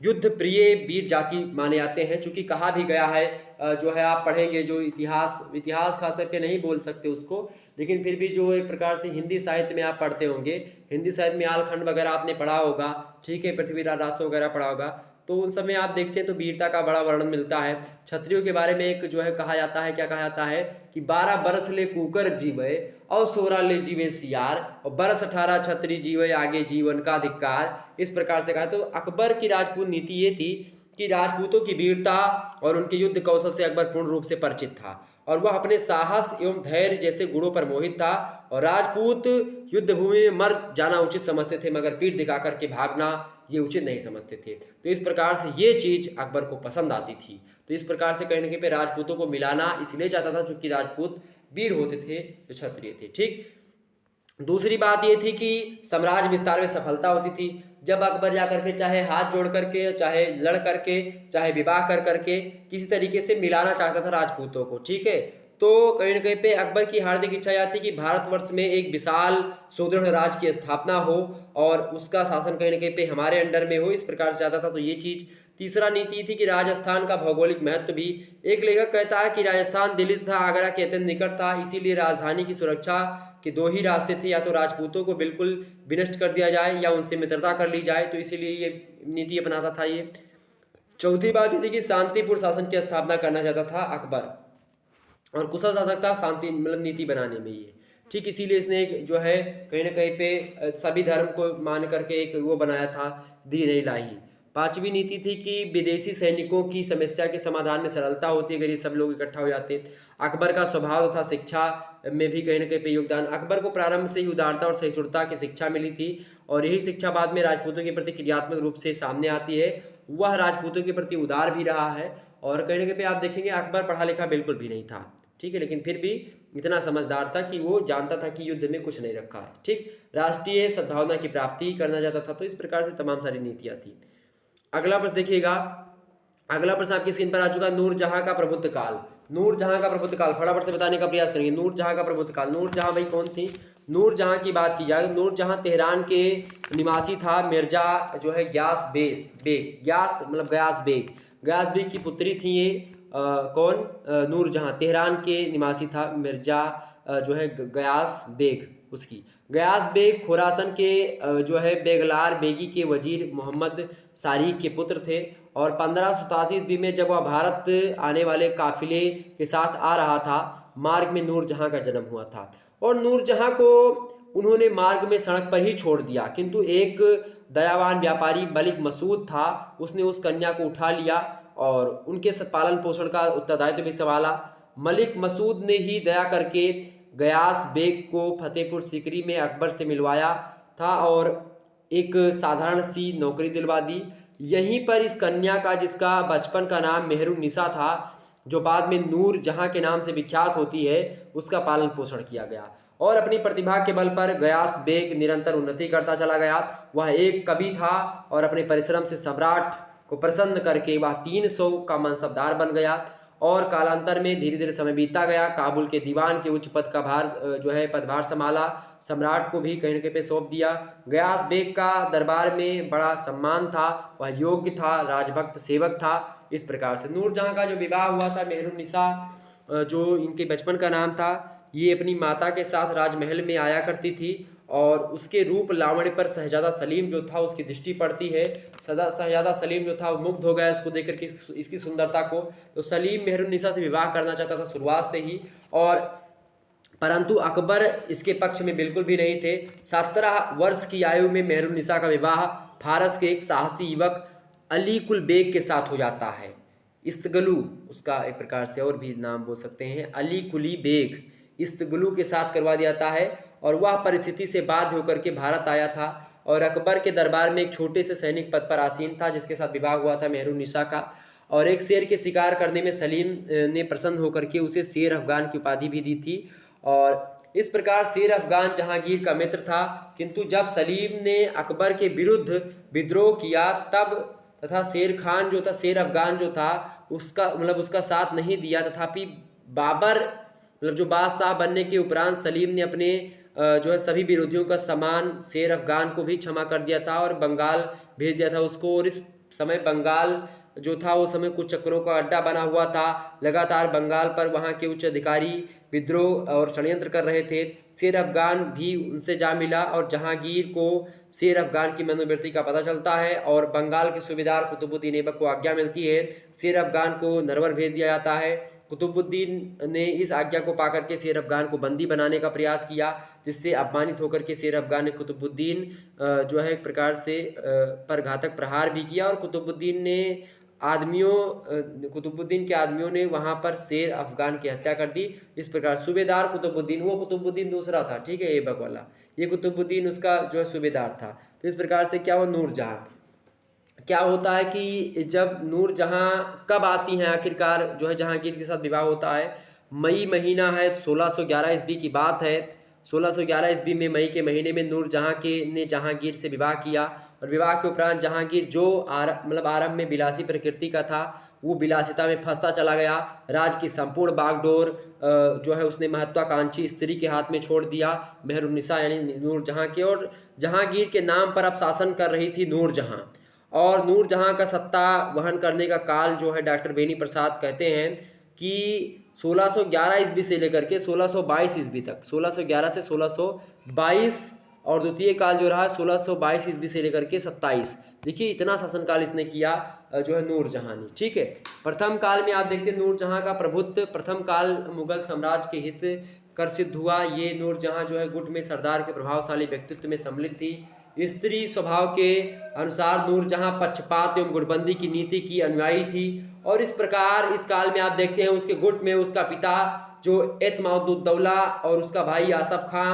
युद्ध प्रिय वीर जाति माने जाते हैं। चूंकि कहा भी गया है, जो है आप पढ़ेंगे, जो इतिहास खास करके नहीं बोल सकते उसको, लेकिन फिर भी जो एक प्रकार से हिंदी साहित्य में आप पढ़ते होंगे, हिंदी साहित्य में आलखंड वगैरह आपने पढ़ा होगा, ठीक है, पृथ्वीराज रासो वगैरह पढ़ा होगा, तो उन समय आप देखते हैं तो वीरता का बड़ा वर्णन मिलता है। क्षत्रियों के बारे में एक जो है कहा जाता है, क्या कहा जाता है कि 12 बरस ले कुकर जीवे और 16 ले जीवे सियार और बरस 18 क्षत्रिय जीवे आगे जीवन का धिक्कार। इस प्रकार से कहा। तो अकबर की राजपूत नीति ये थी कि राजपूतों की वीरता और उनके युद्ध कौशल से अकबर पूर्ण रूप से परिचित था और वह अपने साहस एवं धैर्य जैसे गुणों पर मोहित था। और राजपूत युद्ध भूमि में मर जाना उचित समझते थे, मगर पीठ दिखा करके भागना ये उचित नहीं समझते थे। तो इस प्रकार से ये चीज अकबर को पसंद आती थी। तो इस प्रकार से कहीं ना कहीं पे राजपूतों को मिलाना इसलिए चाहता था क्योंकि राजपूत वीर होते थे जो क्षत्रिय थे। ठीक, दूसरी बात ये थी कि साम्राज्य विस्तार में सफलता होती थी। जब अकबर जाकर के चाहे हाथ जोड़ करके, चाहे लड़ करके, चाहे विवाह कर करके किसी तरीके से मिलाना चाहता था राजपूतों को, ठीक है, तो कहीं ना कहीं पे अकबर की हार्दिक इच्छा यह थी कि भारतवर्ष में एक विशाल सुदृढ़ राज्य की स्थापना हो और उसका शासन कहीं ना कहीं पे हमारे अंडर में हो, इस प्रकार से चाहता था। तो ये चीज। तीसरा नीति थी कि राजस्थान का भौगोलिक महत्व भी। एक लेखक कहता है कि राजस्थान दिल्ली तथा आगरा के अत्यंत निकट था, इसीलिए राजधानी की सुरक्षा के दो ही रास्ते थे, या तो राजपूतों को बिल्कुल विनष्ट कर दिया जाए या उनसे मित्रता कर ली जाए। तो इसीलिए ये नीति अपनाता था ये। चौथी बात ये थी कि शांतिपूर्ण शासन की स्थापना करना चाहता था अकबर और कुशल साधक था शांति मतलब नीति बनाने में ये। ठीक, इसीलिए इसने एक जो है कहीं ना कहीं पे सभी धर्म को मान करके एक वो बनाया था, दी नहीं लाही। पांचवी नीति थी कि विदेशी सैनिकों की समस्या के समाधान में सरलता होती अगर ये सब लोग इकट्ठा हो जाते। अकबर का स्वभाव तथा शिक्षा में भी कहीं ना कहीं पे योगदान। अकबर को प्रारंभ से ही उदारता और सहिष्णुता की शिक्षा मिली थी और यही शिक्षा बाद में राजपूतों के प्रति क्रियात्मक रूप से सामने आती है। वह राजपूतों के प्रति उदार भी रहा है और कहीं ना कहीं पे आप देखेंगे अकबर पढ़ा लिखा बिल्कुल भी नहीं था, ठीक है, लेकिन फिर भी इतना समझदार था कि वो जानता था कि युद्ध में कुछ नहीं रखा है। ठीक, राष्ट्रीय सद्भावना की प्राप्ति करना चाहता था। तो इस प्रकार से तमाम सारी नीतियां थी। अगला प्रश्न देखिएगा, अगला प्रश्न आपकी स्क्रीन पर आ चुका, नूरजहां का प्रभुत्व काल। नूरजहां का प्रभुत्व काल फटाफट से बताने का प्रयास करेंगे। नूरजहां का प्रभुत्व काल, नूरजहां भाई कौन थी? नूरजहां की बात की जाए, नूरजहां तेहरान के निवासी था। मिर्जा जो है ग्यास बेग, ग्यास मतलब गयास बेग की पुत्री थी ये। कौन? नूरजहां तेहरान के निवासी था। मिर्जा जो है गयास बेग, उसकी गयास बेग खुरासन के जो है बेगलार बेगी के वजीर मोहम्मद सारिक के पुत्र थे और 1587 ईस्वी में जब वह भारत आने वाले काफिले के साथ आ रहा था, मार्ग में नूरजहां का जन्म हुआ था और नूरजहां को उन्होंने मार्ग में सड़क पर ही छोड़ दिया, किंतु एक दयावान व्यापारी मलिक मसूद था, उसने उस कन्या को उठा लिया और उनके पालन पोषण का उत्तरदायित्व भी संभाला। मलिक मसूद ने ही दया करके गयास बेग को फतेहपुर सीकरी में अकबर से मिलवाया था और एक साधारण सी नौकरी दिलवा दी। यहीं पर इस कन्या का, जिसका बचपन का नाम मेहरुन्निसा था, जो बाद में नूर जहां के नाम से विख्यात होती है, उसका पालन पोषण किया गया और अपनी प्रतिभा के बल पर गयास बेग निरंतर उन्नति करता चला गया। वह एक कवि था और अपने परिश्रम से सम्राट को प्रसन्न करके वह 300 का मनसबदार बन गया और कालांतर में धीरे धीरे समय बीतता गया। काबुल के दीवान के उच्च पद का भार जो है पदभार संभाला, सम्राट को भी कहीं ना कहीं पे सौंप दिया। गयास बेग का दरबार में बड़ा सम्मान था, वह योग्य था, राजभक्त सेवक था। इस प्रकार से नूरजहां का जो विवाह हुआ था मेहरुन्निसा, जो इनके बचपन का नाम था, ये अपनी माता के साथ राजमहल में आया करती थी और उसके रूप लावण्य पर शहजादा सलीम जो था उसकी दृष्टि पड़ती है। शहजादा सलीम जो था वो मुग्ध हो गया इसको देख करके, इसकी सुंदरता को। तो सलीम मेहरुन्निसा से विवाह करना चाहता था शुरुआत से ही, और परंतु अकबर इसके पक्ष में बिल्कुल भी नहीं थे। 17 वर्ष की आयु में मेहरुन्निसा का विवाह फारस के एक साहसी युवक अली कुल बेग के साथ हो जाता है। इस्तगलू उसका एक प्रकार से और भी नाम बोल सकते हैं, अली कुली बेग इस्तगलू के साथ करवा दिया जाता है और वह परिस्थिति से बाध्य होकर के भारत आया था और अकबर के दरबार में एक छोटे से सैनिक पद पर आसीन था, जिसके साथ विवाह हुआ था मेहरुन्निसा का। और एक शेर के शिकार करने में सलीम ने प्रसन्न होकर के उसे शेर अफगान की उपाधि भी दी थी। और इस प्रकार शेर अफगान जहांगीर का मित्र था, किंतु जब सलीम ने अकबर के विरुद्ध विद्रोह किया तब तथा शेर खान जो था, शेर अफगान जो था, उसका साथ नहीं दिया। तथापि बाबर जो बादशाह बनने के उपरांत सलीम ने अपने जो है सभी विरोधियों का सामान शेर अफगान को भी क्षमा कर दिया था और बंगाल भेज दिया था उसको। और इस समय बंगाल जो था वो समय कुछ चक्रों का अड्डा बना हुआ था। लगातार बंगाल पर वहाँ के उच्च अधिकारी विद्रोह और षड्यंत्र कर रहे थे। शेर अफगान भी उनसे जा मिला और जहांगीर को शेर अफगान की मनोवृत्ति का पता चलता है और बंगाल के सूबेदार कुतुबुद्दीन ऐबक को आज्ञा मिलती है। शेर अफगान को नरवर भेज दिया जाता है। कुतुबुद्दीन ने इस आज्ञा को पाकर के शेर अफगान को बंदी बनाने का प्रयास किया, जिससे अपमानित होकर के शेर अफगान ने कुतुबुद्दीन जो है एक प्रकार से पर घातक प्रहार भी किया और कुतुबुद्दीन के आदमियों ने वहां पर शेर अफगान की हत्या कर दी। इस प्रकार सूबेदार कुतुबुद्दीन, वो कुतुबुद्दीन दूसरा था, ठीक है, ऐबक वाला, ये कुतुबुद्दीन उसका जो है सूबेदार था। तो इस प्रकार से क्या हुआ, नूरजहां क्या होता है कि जब नूरजहां कब आती हैं, आखिरकार जो है जहांगीर के साथ विवाह होता है, मई महीना है, 1611 ईस्वी की बात है। 1611 ईस्वी में मई के महीने में नूरजहां ने जहांगीर से विवाह किया और विवाह के उपरांत जहांगीर जो आरंभ में विलासी प्रकृति का था, वो विलासिता में फंसता चला गया। राज की संपूर्ण बागडोर जो है उसने महत्वाकांक्षी स्त्री के हाथ में छोड़ दिया, मेहरुन्निसा यानी नूरजहां के, और जहांगीर के नाम पर अब शासन कर रही थी नूरजहां। और नूरजहां का सत्ता वहन करने का काल जो है डॉक्टर बेनी प्रसाद कहते हैं कि 1611 ईस्वी से लेकर के 1622 ईस्वी तक, 1611 से 1622, और द्वितीय काल जो रहा 1622 ईस्वी से लेकर के 27। देखिए इतना शासनकाल इसने किया जो है नूरजहां ने, ठीक है। प्रथम काल में आप देखते हैं नूरजहां का प्रभुत्व, प्रथम काल मुगल साम्राज्य के हित कर सिद्ध हुआ। ये नूरजहां जो है गुट में सरदार के प्रभावशाली व्यक्तित्व में सम्मिलित थी। स्त्री स्वभाव के अनुसार नूरजहां पक्षपात एवं गुटबंदी की नीति की अनुयायी थी और इस प्रकार इस काल में आप देखते हैं उसके गुट में उसका पिता जो एतमादुद्दौला और उसका भाई आसफ खां,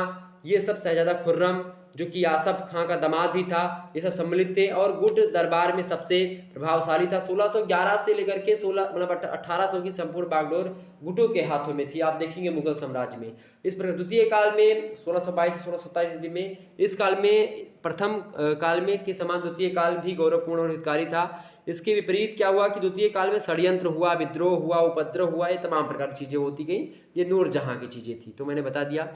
ये सब शहजादा खुर्रम जो कि आसफ खां का दामाद भी था, ये सब सम्मिलित थे और गुट दरबार में सबसे प्रभावशाली था। 1611 से लेकर के 1800 की संपूर्ण बागडोर गुटों के हाथों में थी, आप देखेंगे मुगल साम्राज्य में। इस प्रकार द्वितीय काल में 1622 से 1627 ईस्वी में, इस काल में प्रथम काल में के समान द्वितीय काल भी गौरवपूर्ण और हितकारी था। इसके विपरीत क्या हुआ कि द्वितीय काल में षड्यंत्र हुआ, विद्रोह हुआ, उपद्रव हुआ, ये तमाम प्रकार की चीजें होती गई। ये नूरजहां की चीजें थी, तो मैंने बता दिया।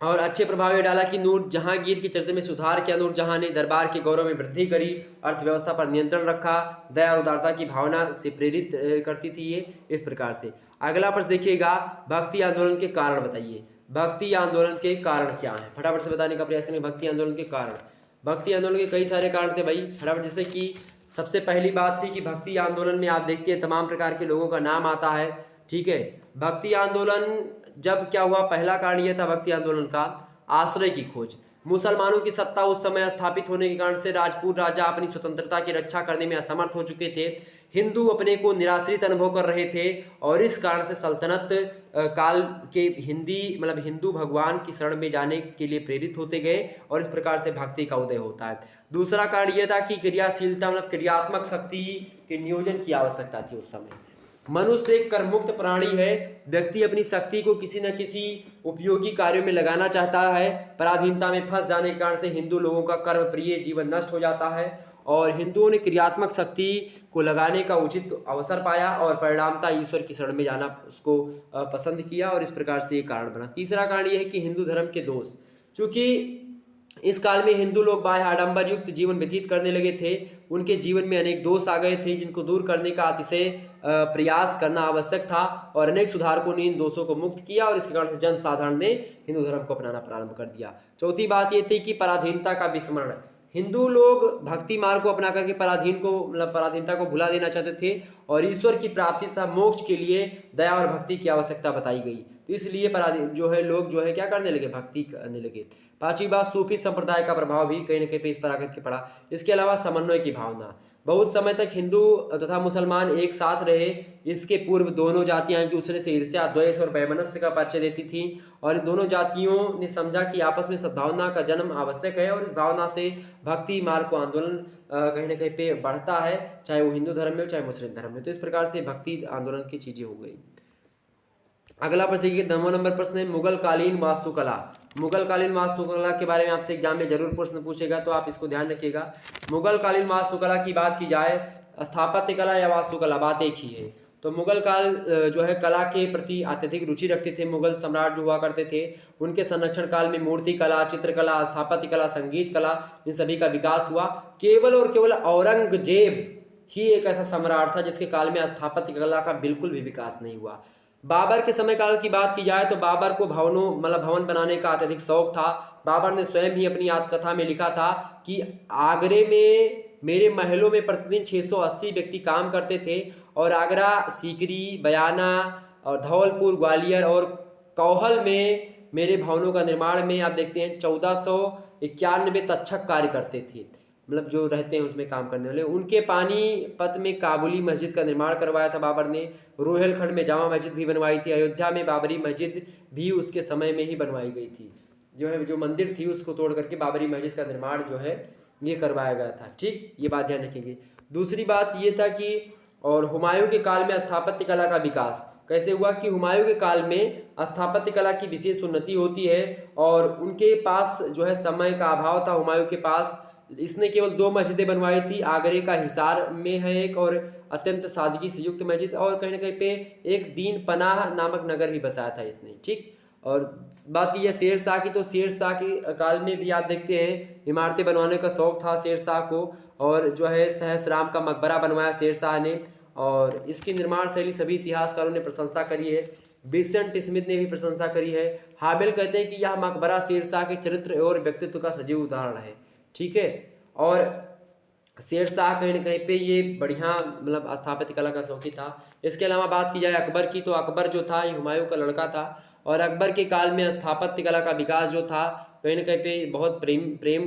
और अच्छे प्रभाव ये डाला कि जहांगीर के चरित्र में सुधार किया। नूरजहां ने दरबार के गौरव में वृद्धि करी, अर्थव्यवस्था पर नियंत्रण रखा, दया और उदारता की भावना से प्रेरित करती थी ये, इस प्रकार से। अगला प्रश्न देखिएगा, भक्ति आंदोलन के कारण बताइए। भक्ति आंदोलन के कारण क्या है, फटाफट से बताने का प्रयास करेंगे। भक्ति आंदोलन के कारण, भक्ति आंदोलन के कई सारे कारण थे भाई, फटाफट। जैसे कि सबसे पहली बात थी कि भक्ति आंदोलन में आप देखते हैं तमाम प्रकार के लोगों का नाम आता है, ठीक है। भक्ति आंदोलन जब क्या हुआ, पहला कारण यह था भक्ति आंदोलन का आश्रय की खोज। मुसलमानों की सत्ता उस समय स्थापित होने के कारण से राजपूत राजा अपनी स्वतंत्रता की रक्षा करने में असमर्थ हो चुके थे। हिंदू अपने को निराश्रित अनुभव कर रहे थे और इस कारण से सल्तनत काल के हिंदू भगवान की शरण में जाने के लिए प्रेरित होते गए और इस प्रकार से भक्ति का उदय होता है। दूसरा कारण यह था कि क्रियाशीलता क्रियात्मक शक्ति के नियोजन की आवश्यकता थी उस समय। मनुष्य एक कर्ममुक्त प्राणी है, व्यक्ति अपनी शक्ति को किसी न किसी उपयोगी कार्यों में लगाना चाहता है। पराधीनता में फंस जाने के कारण से हिंदू लोगों का कर्म प्रिय जीवन नष्ट हो जाता है और हिंदुओं ने क्रियात्मक शक्ति को लगाने का उचित अवसर पाया और परिणामतः ईश्वर की शरण में जाना उसको पसंद किया और इस प्रकार से ये कारण बना। तीसरा कारण ये है कि हिंदू धर्म के दोष, चूँकि इस काल में हिंदू लोग बाह्य आडंबर युक्त जीवन व्यतीत करने लगे थे, उनके जीवन में अनेक दोष आ गए थे जिनको दूर करने का अतिशय प्रयास करना आवश्यक था और अनेक सुधारकों ने इन दोषों को मुक्त किया और इसके कारण से जन साधारण ने हिंदू धर्म को अपनाना प्रारंभ कर दिया। चौथी बात ये थी कि पराधीनता का विस्मरण। हिंदू लोग भक्ति मार्ग को अपना करके पराधीनता को भुला देना चाहते थे और ईश्वर की प्राप्ति तथा मोक्ष के लिए दया और भक्ति की आवश्यकता बताई गई, तो इसलिए लोग क्या करने लगे, भक्ति करने लगे। पांचवी बात, सूफी संप्रदाय का प्रभाव भी कहीं न कहीं पे इस पर आकर के पड़ा। इसके अलावा समन्वय की भावना, बहुत समय तक हिंदू तथा मुसलमान एक साथ रहे। इसके पूर्व दोनों जातियां एक दूसरे से ईर्ष्या, द्वेष और वैमनस्य का परिचय देती थीं और इन दोनों जातियों ने समझा कि आपस में सद्भावना का जन्म आवश्यक है और इस भावना से भक्ति मार्ग को आंदोलन कहीं न कहीं पे बढ़ता है, चाहे वो हिंदू धर्म में हो चाहे मुस्लिम धर्म में। तो इस प्रकार से भक्ति आंदोलन की चीजें हो गई। अगला प्रश्न देखिए, 9वां नंबर प्रश्न है मुगल कालीन वास्तुकला। मुगल कालीन वास्तुकला के बारे में आपसे एग्जाम में जरूर प्रश्न पूछेगा, तो आप इसको ध्यान रखिएगा। मुगल कालीन वास्तुकला की बात की जाए, स्थापत्य कला या वास्तुकला बात एक ही है। तो मुगल काल जो है कला के प्रति अत्यधिक रुचि रखते थे। मुगल सम्राट जो हुआ करते थे उनके संरक्षण काल में मूर्ति कला, चित्रकला, स्थापत्य कला, संगीत कला, इन सभी का विकास हुआ। केवल और केवल औरंगजेब ही एक ऐसा सम्राट था जिसके काल में स्थापत्य कला का बिल्कुल भी विकास नहीं हुआ। बाबर के समय काल की बात की जाए तो बाबर को भवन बनाने का अत्यधिक शौक था। बाबर ने स्वयं ही अपनी आत्मकथा में लिखा था कि आगरे में मेरे महलों में प्रतिदिन 680 व्यक्ति काम करते थे और आगरा, सीकरी, बयाना और धौलपुर, ग्वालियर और कौहल में मेरे भवनों का निर्माण में आप देखते हैं 1491 तक्षक कार्य करते थे, मतलब जो रहते हैं उसमें काम करने वाले। उनके पानीपत में काबुली मस्जिद का निर्माण करवाया था बाबर ने। रोहिलखंड में जामा मस्जिद भी बनवाई थी। अयोध्या में बाबरी मस्जिद भी उसके समय में ही बनवाई गई थी। जो मंदिर थी उसको तोड़ करके बाबरी मस्जिद का निर्माण जो है ये करवाया गया था। ठीक, ये बात ध्यान रखेंगे। दूसरी बात ये था कि और हुमायूं के काल में स्थापत्य कला का विकास कैसे हुआ कि हुमायूं के काल में स्थापत्य कला की विशेष उन्नति होती है और उनके पास जो है समय का अभाव था। हुमायूं के पास इसने केवल 2 मस्जिदें बनवाई थी। आगरे का हिसार में है एक और अत्यंत सादगी से युक्त मस्जिद, और कहीं ना कहीं पे एक दीन पनाह नामक नगर भी बसाया था इसने। ठीक, और बात की जाए शेर शाह की तो शेर शाह के काल में भी आप देखते हैं इमारतें बनवाने का शौक था शेर शाह को, और जो है सहस्राम का मकबरा बनवाया शेर शाह ने, और इसकी निर्माण शैली सभी इतिहासकारों ने प्रशंसा करी है। विंसेंट स्मिथ ने भी प्रशंसा करी है। हाबिल कहते हैं कि यह मकबरा शेर शाह के चरित्र और व्यक्तित्व का सजीव उदाहरण है। ठीक है, और शेर शाह कहीं ना कहीं पे ये बढ़िया मतलब स्थापत्य कला का शौकी था। इसके अलावा बात की जाए अकबर की तो अकबर जो था ये हुमायूं का लड़का था, और अकबर के काल में स्थापत्य कला का विकास जो था कहीं ना कहीं पे बहुत प्रेम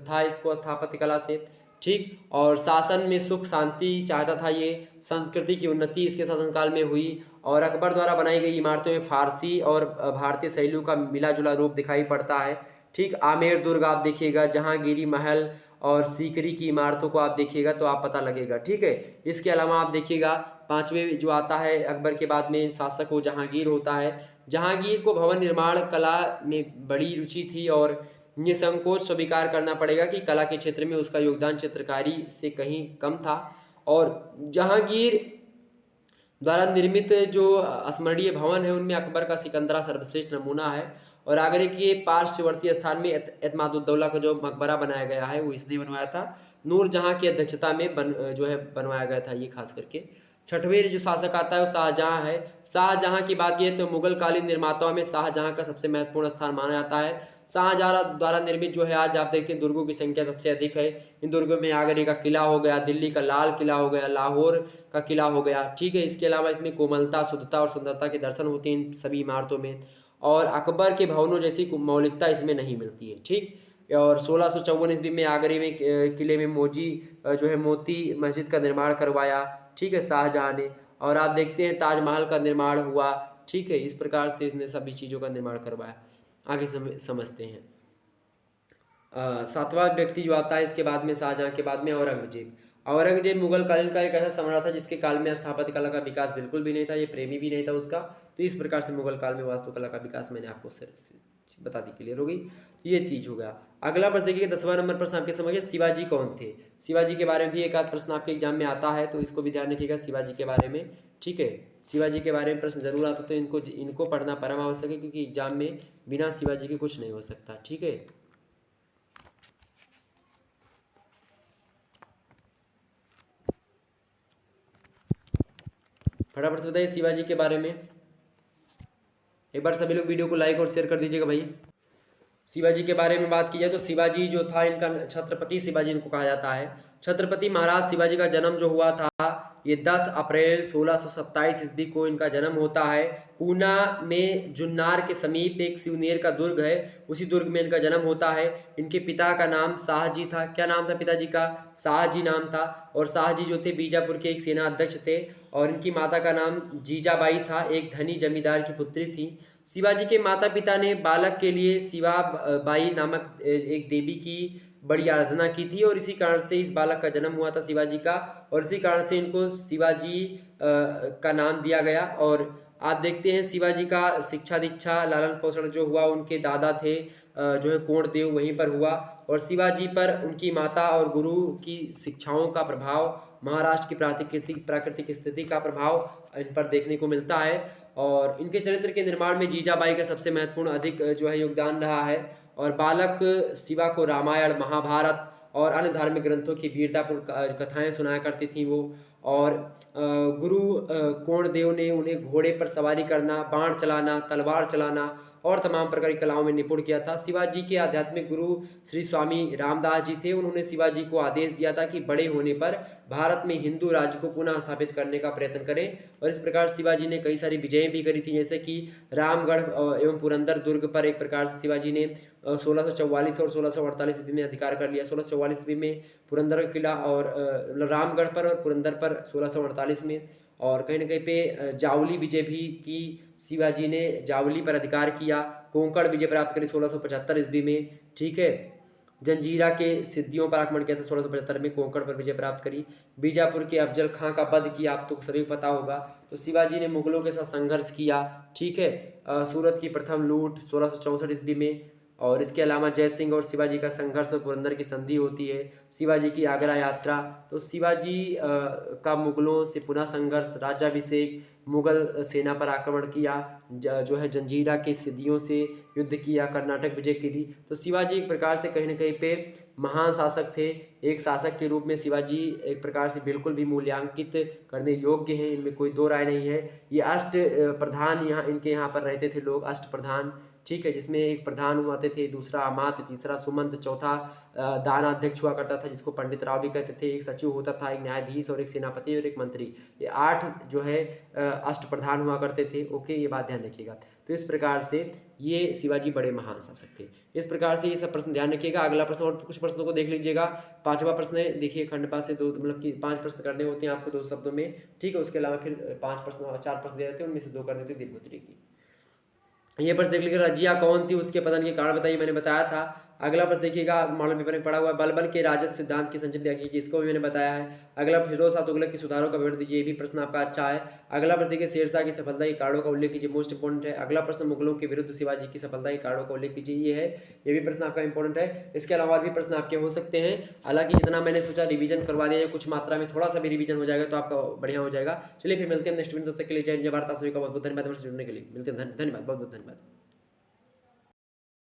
था इसको स्थापत्य कला से। ठीक, और शासन में सुख शांति चाहता था ये। संस्कृति की उन्नति इसके शासनकाल में हुई, और अकबर द्वारा बनाई गई इमारतों में फारसी और भारतीय शैलियों का मिला जुला रूप दिखाई पड़ता है। ठीक, आमेर दुर्ग आप देखिएगा, जहांगीरी महल और सीकरी की इमारतों को आप देखिएगा तो आप पता लगेगा। ठीक है, इसके अलावा आप देखिएगा 5वें जो आता है अकबर के बाद में शासक वो जहांगीर होता है। जहांगीर को भवन निर्माण कला में बड़ी रुचि थी, और ये संकोच स्वीकार करना पड़ेगा कि कला के क्षेत्र में उसका योगदान चित्रकारी से कहीं कम था। और जहांगीर द्वारा निर्मित जो स्मरणीय भवन है उनमें अकबर का सिकंदरा सर्वश्रेष्ठ नमूना है, और आगरे के पार्श्ववर्ती स्थान में एतमादुद्दौला का जो मकबरा बनाया गया है वो इसने बनवाया था। नूरजहां की अध्यक्षता में बनवाया गया था ये खास करके। 6वें जो शासक आता है वो शाहजहां है। शाहजहां की बात की तो मुगल कालीन निर्माताओं में शाहजहां का सबसे महत्वपूर्ण स्थान माना जाता है। शाहजहां द्वारा निर्मित जो है आज आप देखते हैं दुर्गों की संख्या सबसे अधिक है। इन दुर्गों में आगरे का किला हो गया, दिल्ली का लाल किला हो गया, लाहौर का किला हो गया। ठीक है, इसके अलावा इसमें कोमलता, शुद्धता और सुंदरता के दर्शन होते हैं इन सभी इमारतों में, और अकबर के भवनों जैसी मौलिकता इसमें नहीं मिलती है। ठीक, और 1654 ईस्वी में आगरे में किले में जो है मोती मस्जिद का निर्माण करवाया। ठीक है, शाहजहां ने, और आप देखते हैं ताजमहल का निर्माण हुआ। ठीक है, इस प्रकार से इसने सभी चीज़ों का निर्माण करवाया। आगे समझते हैं। 7वां व्यक्ति जो आता है इसके बाद में शाहजहां के बाद में औरंगजेब। औरंगजेब मुगल कालीन का एक ऐसा सम्राट था जिसके काल में स्थापत्य कला का विकास बिल्कुल भी नहीं था, ये प्रेमी भी नहीं था उसका। तो इस प्रकार से मुगल काल में वास्तुकला का विकास मैंने आपको बता दी, क्लियर हो गई, ये चीज हो गया। अगला प्रश्न देखिए 10वां नंबर प्रश्न आपके समझिए शिवाजी कौन थे। शिवाजी के बारे में भी एक आध प्रश्न आपके एग्जाम में आता है, तो इसको भी ध्यान रखिएगा शिवाजी के बारे में। ठीक है, शिवाजी के बारे में प्रश्न जरूर आता, तो इनको पढ़ना परम आवश्यक है, क्योंकि एग्जाम में बिना शिवाजी के कुछ नहीं हो सकता। ठीक है, फटाफट से बताइए शिवाजी के बारे में। एक बार सभी लोग वीडियो को लाइक और शेयर कर दीजिएगा भाई। शिवाजी के बारे में बात की जाए तो शिवाजी जो था इनका छत्रपति शिवाजी इनको कहा जाता है। छत्रपति महाराज शिवाजी का जन्म जो हुआ था ये 10 अप्रैल 1627 ईस्वी को इनका जन्म होता है। पूना में जुन्नार के समीप एक सिवनेर का दुर्ग है, उसी दुर्ग में इनका जन्म होता है। इनके पिता का नाम शाहजी था। क्या नाम था पिताजी का? शाहजी नाम था। और शाहजी जो थे बीजापुर के एक सेना अध्यक्ष थे, और इनकी माता का नाम जीजाबाई था, एक धनी जमींदार की पुत्री थी। शिवाजी के माता पिता ने बालक के लिए शिवा बाई नामक एक देवी की बड़ी आराधना की थी, और इसी कारण से इस बालक का जन्म हुआ था शिवाजी का, और इसी कारण से इनको शिवाजी का नाम दिया गया। और आप देखते हैं शिवाजी का शिक्षा दीक्षा लालन पोषण जो हुआ उनके दादा थे जो है कोणदेव, वहीं पर हुआ, और शिवाजी पर उनकी माता और गुरु की शिक्षाओं का प्रभाव महाराष्ट्र की प्राकृतिक स्थिति का प्रभाव इन पर देखने को मिलता है। और इनके चरित्र के निर्माण में जीजाबाई का सबसे महत्वपूर्ण अधिक जो है योगदान रहा है। और बालक शिवा को रामायण, महाभारत और अन्य धार्मिक ग्रंथों की वीरतापूर्ण कथाएं सुनाया करती थी वो। और गुरु कोणदेव ने उन्हें घोड़े पर सवारी करना, बाण चलाना, तलवार चलाना और तमाम प्रकार की कलाओं में निपुण किया था। शिवाजी के आध्यात्मिक गुरु श्री स्वामी रामदास जी थे। उन्होंने शिवाजी को आदेश दिया था कि बड़े होने पर भारत में हिंदू राज्य को पुनः स्थापित करने का प्रयत्न करें। और इस प्रकार शिवाजी ने कई सारी विजयें भी करी थी, जैसे कि रामगढ़ एवं पुरंदर दुर्ग पर एक प्रकार से शिवाजी ने 1644 और 1648 ईस्वी में अधिकार कर लिया। 1644 ईस्वी में पुरंदर किला और रामगढ़ पर और पुरंदर पर 1648 में। और कहीं न कहीं पे जावली विजय भी की, शिवाजी ने जावली पर अधिकार किया। कोंकण विजय प्राप्त करी 1675 ईस्वी में, ठीक है। जंजीरा के सिद्धियों पर आक्रमण किया था 1675 में, कोंकण पर विजय प्राप्त करी। बीजापुर के अफजल खां का वध किया, आप तो सभी पता होगा। तो शिवाजी ने मुगलों के साथ संघर्ष किया, ठीक है। सूरत की प्रथम लूट 1664 ईस्वी में। और इसके अलावा जय सिंह और शिवाजी का संघर्ष और पुरंदर की संधि होती है। शिवाजी की आगरा यात्रा, तो शिवाजी का मुगलों से पुनः संघर्ष, राज्याभिषेक, मुगल सेना पर आक्रमण किया, जो है जंजीरा की सिद्धियों से युद्ध किया, कर्नाटक विजय की थी। तो शिवाजी एक प्रकार से कहीं न कहीं पे महान शासक थे। एक शासक के रूप में शिवाजी एक प्रकार से बिल्कुल भी मूल्यांकित करने योग्य हैं, इनमें कोई दो राय नहीं है। ये अष्ट प्रधान यहाँ इनके यहाँ पर रहते थे लोग, अष्ट प्रधान, ठीक है, जिसमें एक प्रधान हुआते थे, दूसरा अमात्य, तीसरा सुमंत, चौथा दानाध्यक्ष हुआ करता था जिसको पंडित राव भी कहते थे, एक सचिव होता था, एक न्यायाधीश और एक सेनापति और एक मंत्री। ये 8 जो है अष्ट प्रधान हुआ करते थे। ओके, ये बात ध्यान रखिएगा। तो इस प्रकार से ये शिवाजी बड़े महान शासक थे। इस प्रकार से ये सब प्रश्न ध्यान रखिएगा। अगला प्रश्न और कुछ प्रश्नों को देख लीजिएगा। 5वां प्रश्न है, देखिए खंडपा से दो, मतलब कि 5 प्रश्न करने होते हैं आपको 2 शब्दों में, ठीक है। उसके अलावा फिर 5 प्रश्न 4 प्रश्न दे देते हैं, उनमें से 2 करने होते हैं दीर्घोत्तरी की। ये प्रश्न देख लीजिएगा, रजिया कौन थी, उसके पतन के कारण बताइए, मैंने बताया था। अगला प्रश्न देखिएगा, मॉडल पेपर में पढ़ा हुआ है, बलबन के राजस्व सिद्धांत की संचित कीजिए, इसको भी मैंने बताया है। अगला फिरोज शाह तुगलक के सुधारों का विवरण दीजिए, ये भी प्रश्न आपका अच्छा है। अगला प्रश्न देखिए, शेरशाह की सफलता के कारणों का उल्लेख कीजिए, मोस्ट इंपोर्टेंट है। अगला प्रश्न, मुगलों के विरुद्ध शिवाजी की सफलता के कारणों का उल्लेख कीजिए, ये है, ये भी प्रश्न आपका इंपॉर्टेंट है। इसके अलावा और भी प्रश्न आपके हो सकते हैं। हालांकि जितना मैंने सोचा रिवीजन करवा दिया, कुछ मात्रा में थोड़ा सा भी रिवीजन हो जाएगा तो आपका बढ़िया हो जाएगा। चलिए फिर मिलते हैं नेक्स्ट वीडियो, तब तक के लिए जय हिंद, जय भारत। आप सभी का बहुत बहुत धन्यवाद हमसे जुड़ने के लिए। मिलते हैं, धन्यवाद, बहुत बहुत धन्यवाद।